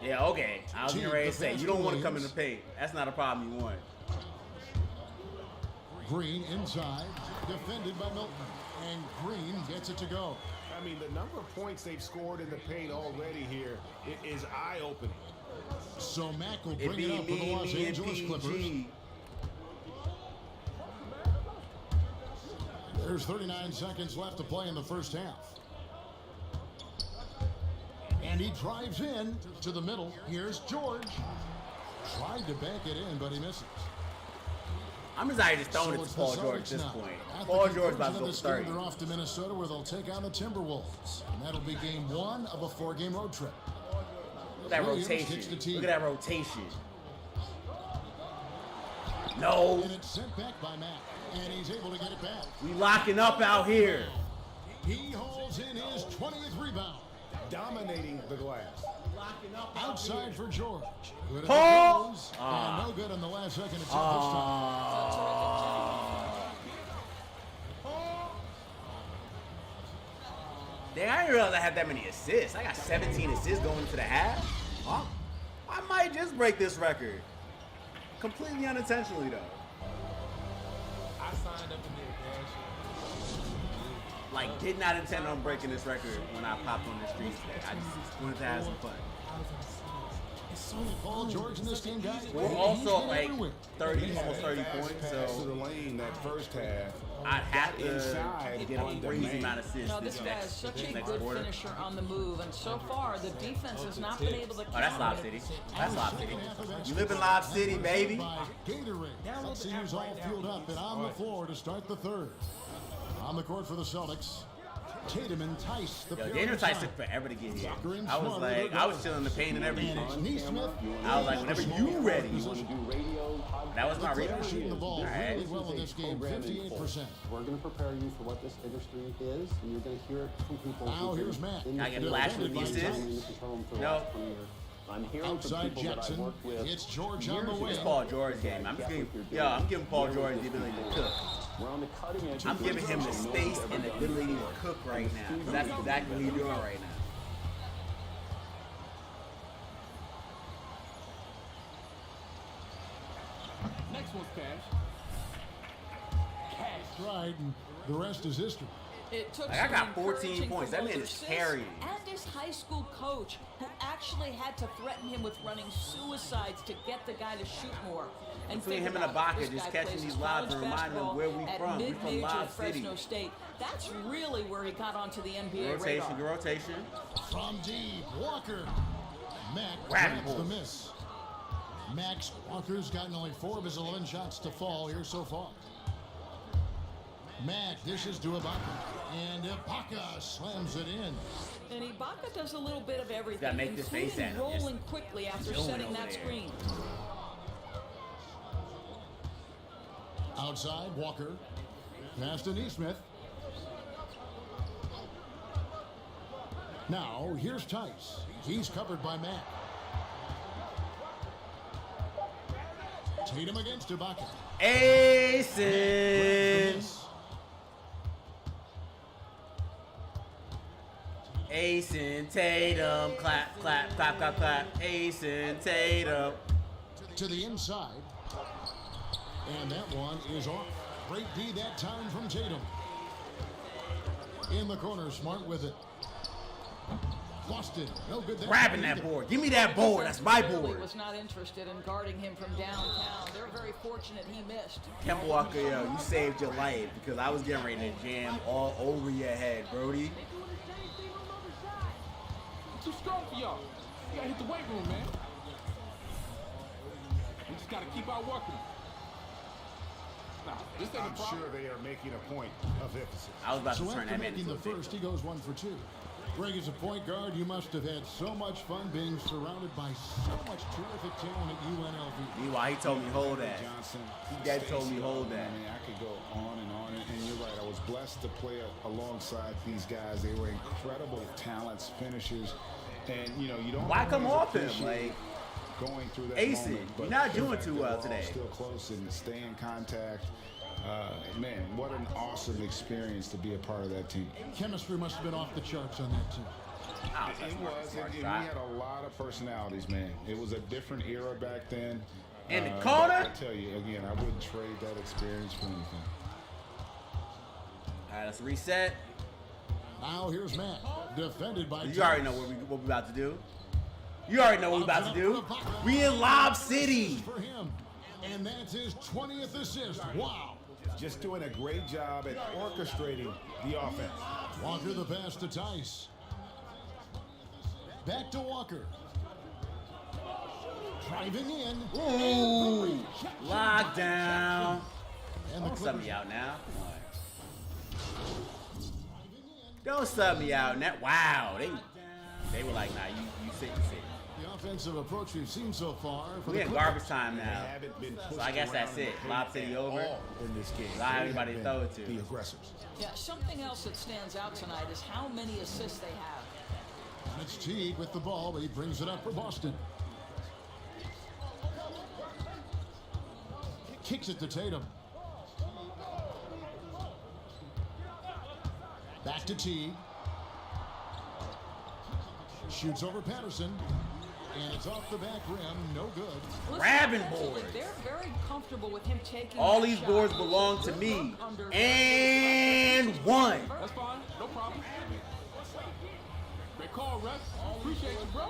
Yeah, okay. I was getting ready to say, you don't want to come in the paint. That's not a problem you want. Green inside. Defended by Milton. And Green gets it to go. I mean, the number of points they've scored in the paint already here is eye-opening. So Mack will It bring be it up for the me, Los me, and Angeles Clippers. PG. There's 39 seconds left to play in the first half. And he drives in to the middle. Here's George. Tried to bank it in, but he misses. I'm just out here just throwing it it's to the Paul George at Celtics this now. point. At Paul the George about to conclusion go of this 30. game, they're off to Minnesota where they'll take on the Timberwolves. And that'll be game 1 of a 4-game road trip. Look at that Williams rotation. kicks the tee. Look at that rotation. No. And it's sent back by Mack. And he's able to get it back. We locking up out here. He hauls in his 20th rebound. Dominating the glass. Outside for George. Good at the Paul! close, and no good on the last second attempt this time. Dang, I didn't realize I had that many assists. I got 17 assists going into the half. Huh? I might just break this record. Completely unintentionally, though. I signed up to be a dash. Like, did not intend on breaking this record when I popped on the streets today. I just wanted to have some fun. Paul George in this game, guys. We're also like 30, almost 30 points, Pass to so the lane that first half. I'd have to Inside get a on crazy demand. amount of assists No, this this guy is such a next good quarter. finisher on the move, and so far the defense has not been able to. Oh, that's Lob City. That's Lob City. You live in Lob City, baby. By Gatorade. Let's see who's all fueled up and on the floor to start the third. On the court for the Celtics, Tatum and Tice. The Yo, pair Daniel Tice inside. took forever to get here. Green I was smart like, with I was chilling in the paint and And it's everything. Neesmith. I was like, whenever you ready. That was my They're reader. shooting the ball All right. really well in this game, 58%. We're going to prepare you for what this industry is, and you're going to hear it from people. Now here's Matt. I get flashed with the assist. No. I'm hearing Outside from people that I Jackson, work with. it's George on the way. It's Paul George game. I'm just I'm giving Paul George the ability to cook. We're on the cutting edge. I'm giving him the space and the ability to cook right now. That's exactly what he's doing right now. next one's cash. That's right, and the rest is history. It took Like, I some got 14 encouraging points. from That man both is assists carrying. and his high school coach, who actually had to threaten him with running suicides to get the guy to shoot more. And Between think him and about it, Ibaka, this just guy catching plays these his lobs college and reminding them basketball where we at from. We from mid-major Lob City. Fresno State. That's really where he got onto the NBA Rotation, radar. good rotation. From deep, Walker. Mack Grab grabs the it. miss. Max Walker's gotten only 4 of his 11 shots to fall here so far. Mack dishes to Ibaka, and Ibaka slams it in. And Ibaka does a little bit of everything, gotta make this face including at him. rolling quickly after Chilling setting over that there. screen. Outside, Walker. Pass to Neesmith. Now, here's Tice. He's covered by Mack. Tatum against Ibaka. Aces. Ace and Tatum. Clap, clap, clap, clap, clap. Ace and Tatum. To the inside. And that one is off. Great D that time from Tatum. In the corner, Smart with it. Boston, no good there. Grabbing that board. Give me that board. That's my Clearly board. was not interested in guarding him from downtown. They're very fortunate he missed. Kemba Walker, yo, you saved your life because I was getting ready to jam all over your head, Brody. I'm too strong for y'all. You gotta hit the weight room, man. We just gotta keep our working. Nah, this ain't a I'm problem. sure they are making a point of emphasis. I was about to So turn after that man making into the a first, he goes 1 for 2. Greg, as a point guard, you must have had so much fun being surrounded by so much terrific talent at UNLV. Meanwhile, he told me hold that. Johnson, He dead told me hold that. I mean, I could go on, and you're right. I was blessed to play alongside these guys. They were incredible talents, finishers, and you know you don't. Why come always off him? appreciate Like, going through that Ace it. moment, You're but not the doing fact too that well we're all today. Still close and stay in contact. Man, what an awesome experience to be a part of that team. Chemistry must have been off the charts on that team. Oh, It was, and we had a lot of personalities, man. It was a different era back then. In the but corner? I tell you, again, I wouldn't trade that experience for anything. All right, let's reset. Now here's Matt, defended by You already know what we about to do. You already know what we about to do. We in Lob City. For him, and that's his 20th assist. Wow. Just doing a great job at orchestrating the offense. Walker the pass to Tice. Back to Walker. Driving in. Ooh, lockdown. And the Don't sub Clippers me out now. Don't sub me out now. Wow, they were like, nah, you sit. the offensive approach we've seen so far. For We the in Clippers. garbage time now. Haven't been So I guess that's it. Lob City over. in this game. I have anybody to throw it to. The aggressors. Yeah, something else that stands out tonight is how many assists they have. And it's Teague with the ball, but he brings it up for Boston. Kicks it to Tatum. Back to Teague. Shoots over Patterson. And it's off the back rim. No good. Listen, Grabbing actually, boards. They're very comfortable with him taking All that these shot. boards belong to me. Under- And one. That's fine. No problem. Great call, Rex. Appreciate you, bro.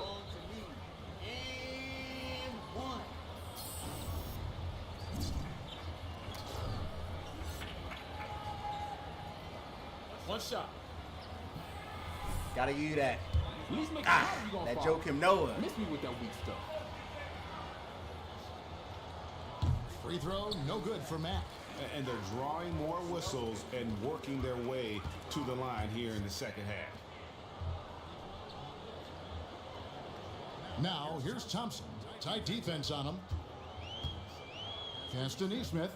One shot. Gotta give you that. At least make Ah, you gonna that fall. Joakim Noah. Miss me with that weak stuff. Free throw, no good for Mack. And they're drawing more whistles and working their way to the line here in the second half. Now, here's Thompson. Tight defense on him. Pass to Neesmith.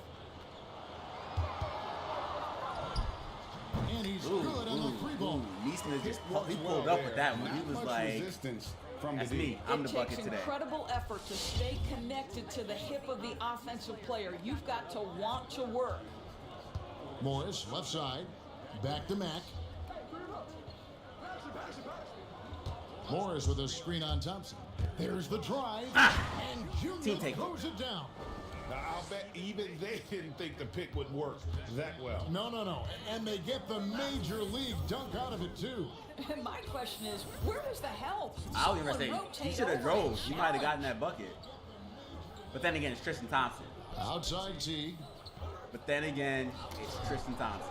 And he's good on the free ball. Neesmith just he pulled up with that one. He Not was much like, resistance from that's the D. me. I'm the It bucket takes today. incredible effort to stay connected to the hip of the offensive player. You've got to want to work. Morris, left side. Back to Mack. Morris with a screen on Thompson. There's the drive. And Team Junior take throws it down. Now, I'll bet even they didn't think the pick would work that well. No. And they get the major league dunk out of it, too. My question is, where was the help? I was going to say, he should have drove. He might have gotten that bucket. But then again, it's Tristan Thompson. Outside Teague. But then again, it's Tristan Thompson.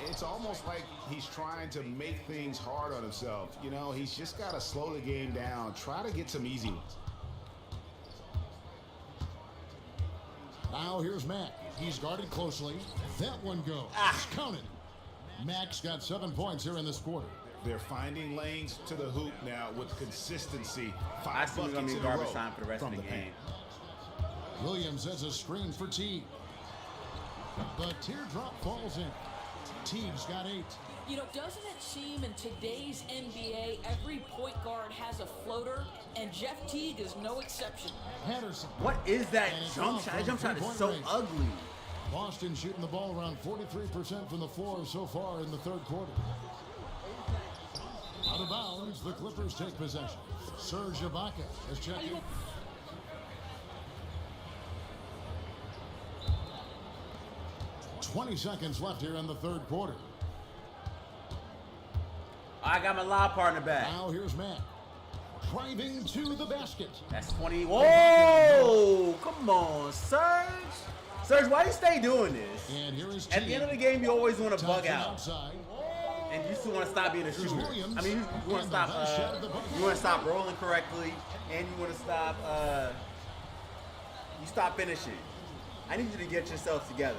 It's almost like he's trying to make things hard on himself. You know, he's just got to slow the game down. Try to get some easy ones. Now here's Mack. He's guarded closely. That one goes. Counted. Mack's got 7 points here in this quarter. They're finding lanes to the hoop now with consistency. I think it's going to be garbage time for the rest of the game. Williams has a screen for Teague. The teardrop falls in. Teague's got 8. You know, doesn't it seem in today's NBA, every point guard has a floater, and Jeff Teague is no exception. Henderson. What is that jump shot? That jump shot is so ugly. Boston shooting the ball around 43% from the floor so far in the third quarter. Out of bounds, the Clippers take possession. Serge Ibaka has checked in. 20 seconds left here in the third quarter. I got my live partner back. Now here's Mack. Driving to the basket. That's 20. Whoa! Come on, Serge. Serge, why you stay doing this? And here is At the end of the game, you always want to bug out. Outside. And you still want to stop being a shooter. Williams. I mean, you want to stop. You want to stop rolling correctly, and you want to stop. You stop finishing. I need you to get yourself together.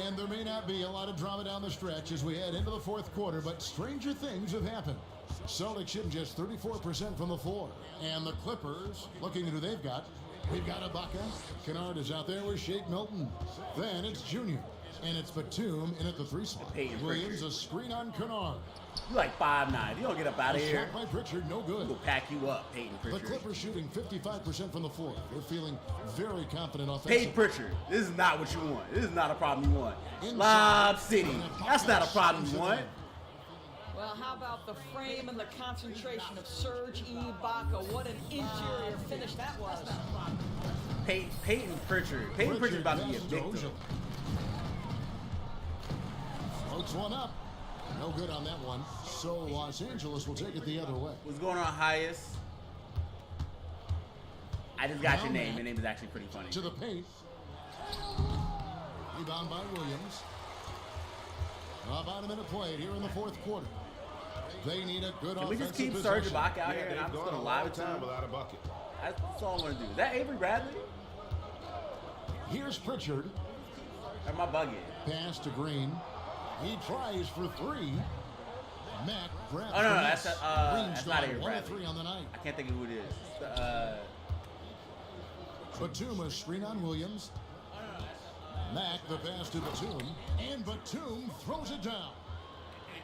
And there may not be a lot of drama down the stretch as we head into the fourth quarter, but stranger things have happened. Celtics shooting just 34% from the floor. And the Clippers, looking at who they've got. We've got Ibaka. Kennard is out there with Shake Milton. Then it's Junior. And it's Batum in at the 3 spot. Williams, a screen on Kennard. You like 5'9". You don't get up out of here. Shot by Pritchard, no good. We'll pack you up, Peyton Pritchard. The Clippers shooting 55% from the floor. They're feeling very confident offensively. Peyton Pritchard, this is not what you want. This is not a problem you want. Lob City, that's not a problem you want. Well, how about the frame and the concentration of Serge Ibaka? What an interior finish that was. Peyton Pritchard. Peyton Pritchard's about to be a victim. Floats one up. No good on that one. So Los Angeles will take it the other way. What's going on, Highest? I just got your name. Your name is actually pretty funny. To the paint. Rebound by Williams. About a minute played here in the fourth quarter. They need a good offensive possession. Can we just keep Serge Ibaka out here and I'm just going to live it to him? Without a bucket. That's all I want to do. Is that Avery Bradley? Here's Pritchard. That's my bucket. Pass to Green. He tries for 3. Mack grabs. Oh no, that's not Avery Bradley. 1-3 on the night. I can't think of who it is. Batum, a screen on Williams. Mack the pass to Batum, and Batum throws it down.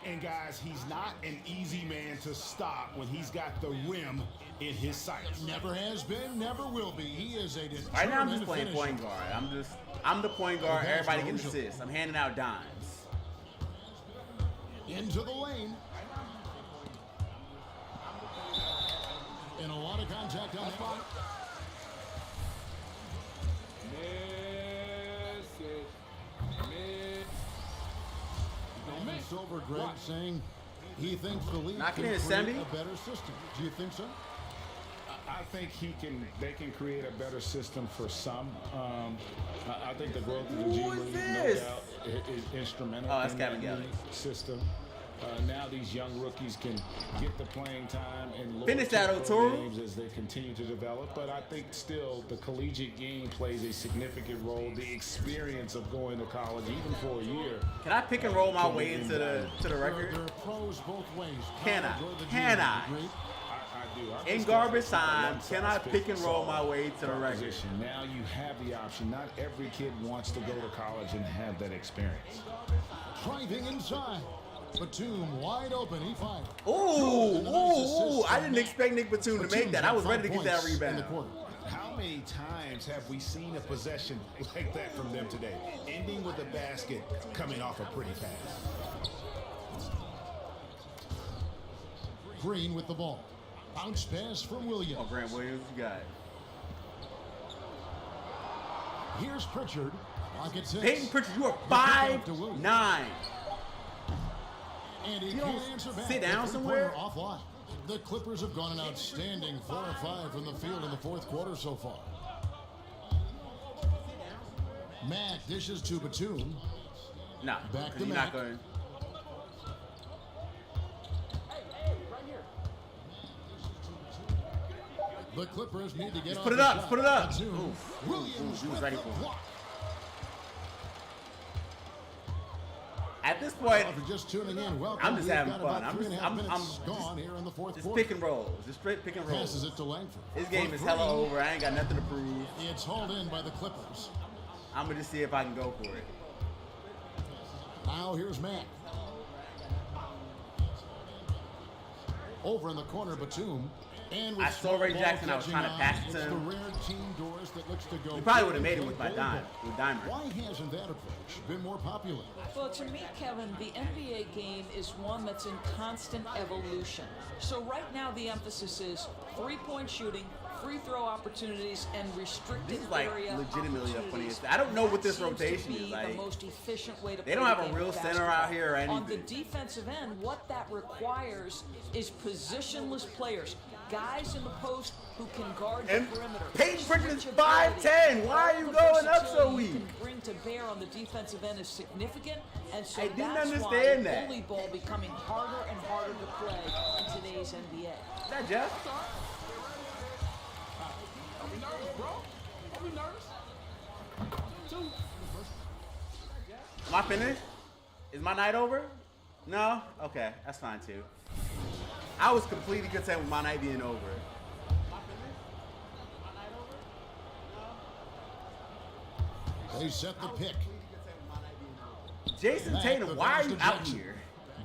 And guys, he's not an easy man to stop when he's got the rim in his sights. Never has been, never will be. He is a determined right now I'm just playing finisher. point guard. I'm the point guard. Everybody gets assists. I'm handing out dimes. Into the lane. And a lot of contact on that one. Silver Greg saying he thinks the league can create a better system. Do you think so? I think they can create a better system for some. I think the growth of the G League, no doubt, is instrumental in that system. Now these young rookies can get the playing time and look at games as they continue to develop. But I think still the collegiate game plays a significant role. The experience of going to college, even for a year. Can I pick and roll my way into the record? There are pros both ways. Can I? In garbage time, can I pick and roll my way to the record? Now you have the option. Not every kid wants to go to college and have that experience. Driving inside. Batum wide open. He fired. Ooh, I didn't expect Nick Batum to make that. I was ready to get that rebound. How many times have we seen a possession like that from them today? Ending with a basket, coming off a pretty pass. Green with the ball. Bounce pass from Williams. Oh, Grant Williams, you got it. Here's Pritchard. Pocket six. Peyton Pritchard, you are 5'9". And he You can't don't answer back. sit down somewhere? Offline. The Clippers have gone an outstanding 4 of 5 from the field in the fourth quarter so far. Mack dishes to Batum. Nah, Back to you're Mack. not going. The Clippers need to get Just off put it the up. shot. Just put it up. Batum. Williams He was with ready the for it. block. At this point, Well, if you're just tuning in, welcome. I'm just We've having got fun. about I'm 3.5 just- minutes gone here in the fourth it's quarter. pick and rolls. It's straight pick and rolls. Passes it to Langford. This game For is hella three. over. I ain't got nothing to prove. It's hauled in by the Clippers. I'm gonna just see if I can go for it. Now here's Mack. Over in the corner, Batum. And with I saw small Ray ball Jackson. I was catching trying to on, pass it it's to the him. rare team doors that looks to go. He probably would have big made it and with my play dime. ball. With Dimer. Why hasn't that approach been more popular? Well, to me, Kevin, the NBA game is one that's in constant evolution. So right now the emphasis is three-point shooting, free throw opportunities, and restricted This is like area legitimately the opportunities. funniest. I don't know what this That seems rotation to be is like. the most efficient way to They play don't the have a game real of center basketball. out here or On the anything. defensive end, what that requires is positionless players, guys in the post who can guard the And perimeter. Peyton Pritchard is Switchability. 5'10". Why are you All the going up so versatility weak? you can bring to bear on the defensive end is significant, and so I didn't that's understand why that. bully ball becoming harder and harder to play in today's NBA. Is that Jeff? Are we nervous, bro? Are we nervous? Am I finished? Is my night over? No? Okay, that's fine too. I was completely content with my night being over. They set the pick. Jason Mack, Tatum, the why are pass you to out Jackson. here?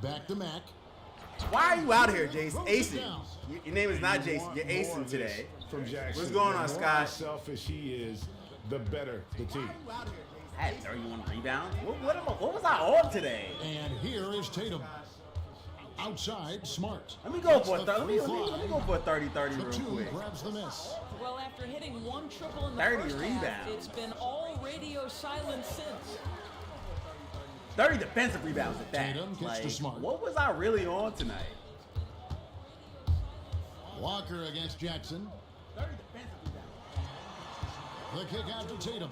Back to Mack. Why are you out here, Jason? Throws it Acing. down. Your name is not You Jason. want You're more acing of this today. From Jackson. What's going The on, more Scott? selfish he is, the better the team. I had 31 rebounds. What was I on today? And here is Tatum. Outside, Smart. Let me go Gets for a the 30. Let me free go for a 30-30 real Batum quick. grabs the miss. Well, after hitting one triple in the 30 first half, rebounds. it's been all radio silence since. 30 defensive rebounds at that. Tatum gets to Like, Smart. what was I really on tonight? Walker against Jackson. 30 defensive rebounds. The kick out to Tatum.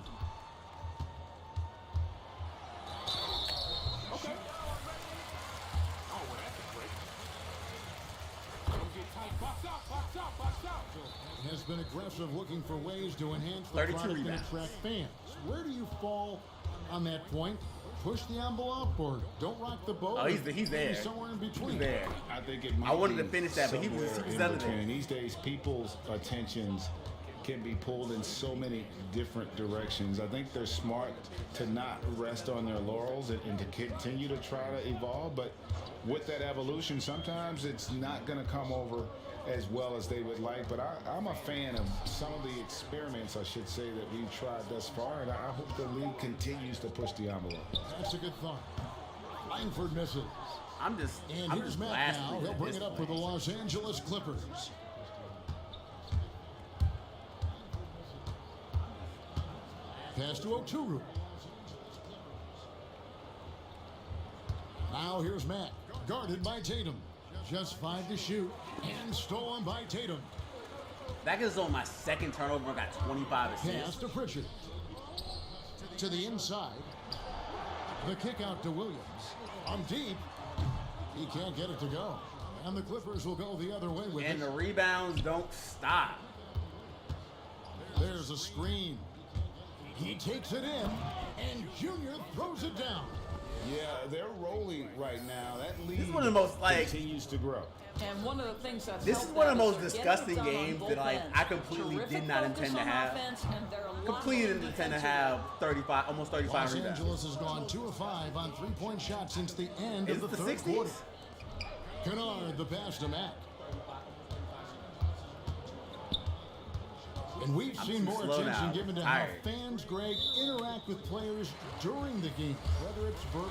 Okay. Oh, well, that's a break. Don't get tight. Box out, box out, box out. Has been aggressive, looking for ways to enhance the 32 product and rebounds. attract fans. Where do you fall on that point? Push the envelope or don't rock the boat? Oh, he's or there. maybe somewhere in between. He's there. I think it might I wanted be to finish that, but he was somewhere under in there. between. These days, people's attentions can be pulled in so many different directions. I think they're smart to not rest on their laurels and to continue to try to evolve. But with that evolution, sometimes it's not going to come over as well as they would like. But I'm a fan of some of the experiments, I should say, that we've tried thus far. And I hope the league continues to push the envelope. That's a good thought. Langford misses. I'm just Here's Matt blasting now. at He'll bring this it up for the point. Los Angeles Clippers. Pass to Oturu. Now here's Matt, guarded by Tatum. Just 5 to shoot, and stolen by Tatum. That is on my second turnover. I got 25 Pass assists. to Pritchard. To the inside. The kick out to Williams. On deep. He can't get it to go. And the Clippers will go the other way with And it. the rebounds don't stop. There's a screen. He takes it in, and Junior throws it down. Yeah, they're rolling right now. That lead This is one of the most, like, continues to grow. And one of the things that's this is helped one of the that most is they're disgusting getting it done on games both that, like, ends. I completely Terrific did not focus intend to on have. offense, and they're a lot Completely more didn't intend to defensively. have 35, almost 35 Los rebounds. Angeles has gone 2 of 5 on three-point shots since the end Is of it the the third 60s? quarter. Kennard, the pass to Mack. And we've I'm seen too more slow attention now. given to Tired. how fans, Greg, interact with players during the game, whether it's verbal.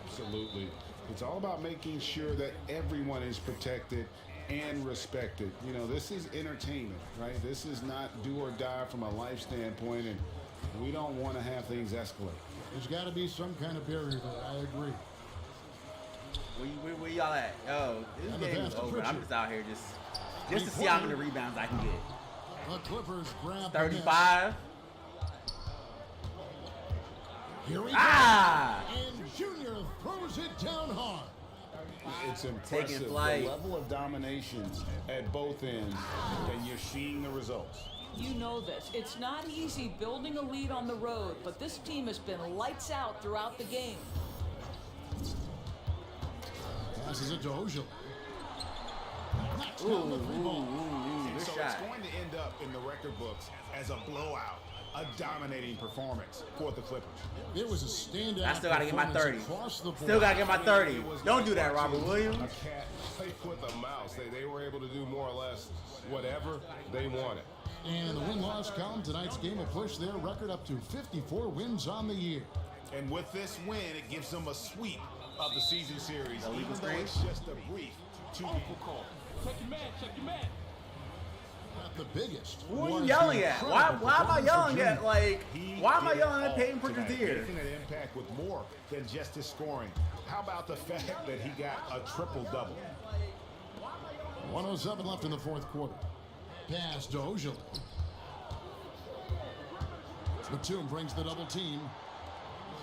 Absolutely. It's all about making sure that everyone is protected and respected. You know, this is entertainment, right? This is not do or die from a life standpoint, and we don't want to have things escalate. There's got to be some kind of barrier there. I agree. Where y'all at? Yo, this And the game pass is to over. Pritchard. I'm just out here just to see how many rebounds I can get. The Clippers grab the miss. 35. Here we Ah! go. And Junior throws it down hard. It's impressive, Taking the flight. level of domination at both ends, and you're seeing the results. You know this. It's not easy building a lead on the road, but this team has been lights out throughout the game. Passes it to Ojale. Knocks Ooh, down the three ball. good So shot. it's going to end up in the record books as a blowout, a dominating performance for the Clippers. It was a standout. I still gotta get my 30. across the board. Still gotta get my 30. Don't do that, Robert Williams. A cat play with a mouse. They were able to do more or less whatever they wanted. And in the win-loss column, tonight's game will push their record up to 54 wins on the year. And with this win, it gives them a sweep of the season series, Illegal even though screen? it's just a brief 2 equal call. Check your man. Not the biggest. Who are you was yelling the at? incredible Why am I performance yelling for at, Junior. like, He why am I did yelling it at Peyton all Pritchard's tonight, ear? making an impact with more than just his scoring. How about the fact that he got a triple-double? 107 left in the fourth quarter. Pass to Ojale. Batum brings the double team.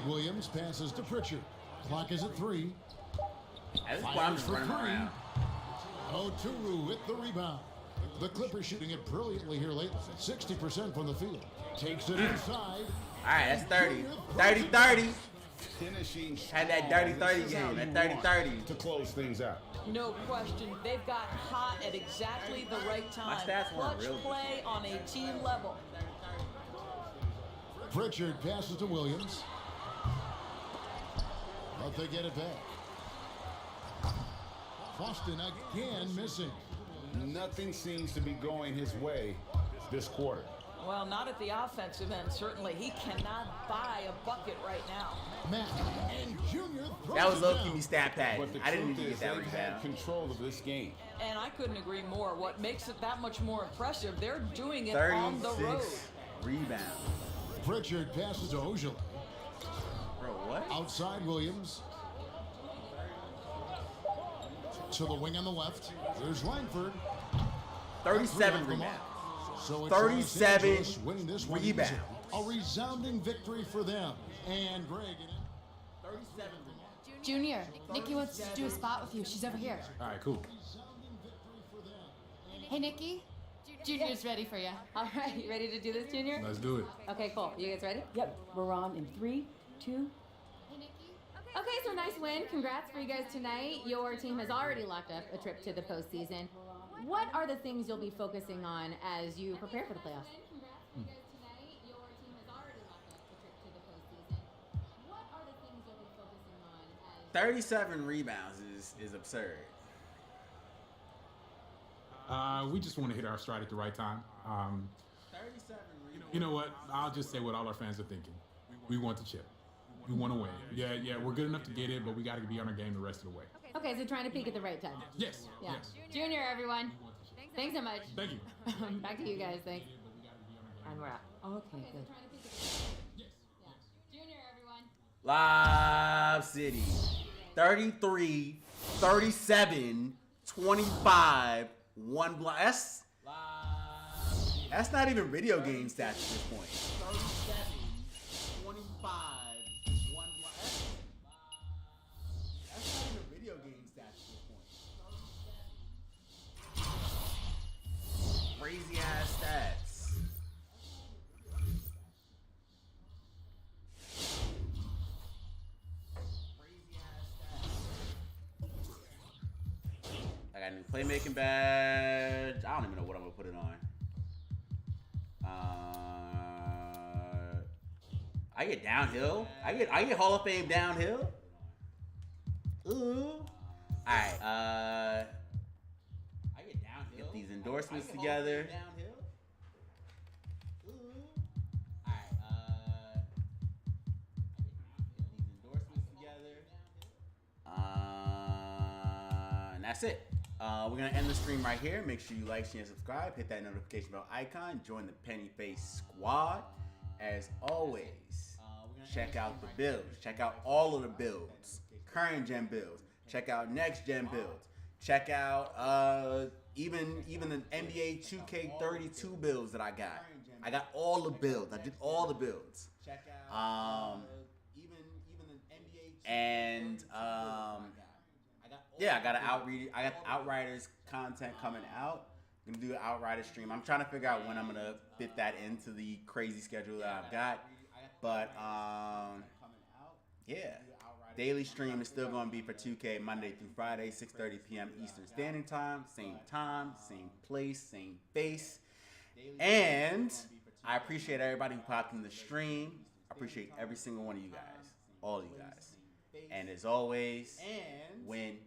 Williams passes to Pritchard. Clock is at 3. At this point, I'm just For running three. around. Oturu with the rebound. The Clippers shooting it brilliantly here lately. 60% from the field. Takes it inside. All right, that's 30. 30-30. Finishing Had that strong. dirty 30 This is how game, you that want 30-30. to close things out. No question. They've got hot at exactly the right time. stats weren't Clutch real. play on a team level. Pritchard passes to Williams. But they get it back. Boston again missing. Nothing seems to be going his way this quarter. Well, not at the offensive end, certainly. He cannot buy a bucket right now. Mack and Junior throws That was it low-key down. me stat pad. But the I didn't truth need to is get that they've had rebound. control of this game. And I couldn't agree more. What makes it that much more impressive, they're doing it on the road. 36 rebounds. Pritchard passes to Ojale. Bro, what? Outside Williams. To the wing on the left. There's Langford. 37 Off the mark. rebounds. So it's 37 Los Angeles winning this one rebounds. easily. A resounding victory for them. And Greg. 37 rebounds. Junior, Nikki wants to do a spot with you. She's over here. All right, cool. Hey, Nikki. Junior's ready for you. All right, you ready to do this, Junior? Let's do it. Okay, cool. You guys ready? Yep. We're on in 3, 2. Okay, so nice win. Congrats for you guys tonight. Your team has already locked up a trip to the postseason. What are the things you'll be focusing on as you prepare for the playoffs? 37 rebounds is absurd. We just want to hit our stride at the right time. 37 rebounds. You know what? I'll just say what all our fans are thinking. We want the chip. We want to win. Yeah, we're good enough to get it, but we got to be on our game the rest of the way. Okay, so trying to peak at the right time. Yes. Yeah. Yes. Junior, everyone. Thanks so much. Thank you. Back to you guys. Thanks. And we're out. Okay, good. Junior, everyone. Live City. 33, 37, 25, 1 block. That's not even video game stats at this point. 37, 25, 1 block. That's not even video game stats at this point. Crazy ass stats. Playmaking badge. I don't even know what I'm gonna put it on. I get downhill. I get Hall of Fame downhill. Ooh. Alright, I get downhill. Get these endorsements together. Ooh. Alright, get these endorsements together. And that's it. We're gonna end the stream right here. Make sure you like, share, and subscribe. Hit that notification bell icon. Join the Penny Face Squad. As always, check out the builds. Check out all of the builds. Current gen builds. Check out next gen builds. Check out even the NBA 2K32 builds that I got. I got all the builds. I did all the builds. Yeah, I got Outriders content coming out. I'm gonna do an Outriders stream. I'm trying to figure out when I'm gonna fit that into the crazy schedule that I've got. But yeah, daily stream is still gonna be for 2K Monday through Friday, 6:30 p.m. Eastern Standard Time, same place, same face. And I appreciate everybody who popped in the stream. I appreciate every single one of you guys, all of you guys. And as always, win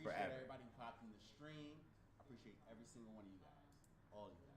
forever. Everybody who popped in the stream. I appreciate every single one of you guys, all of you guys.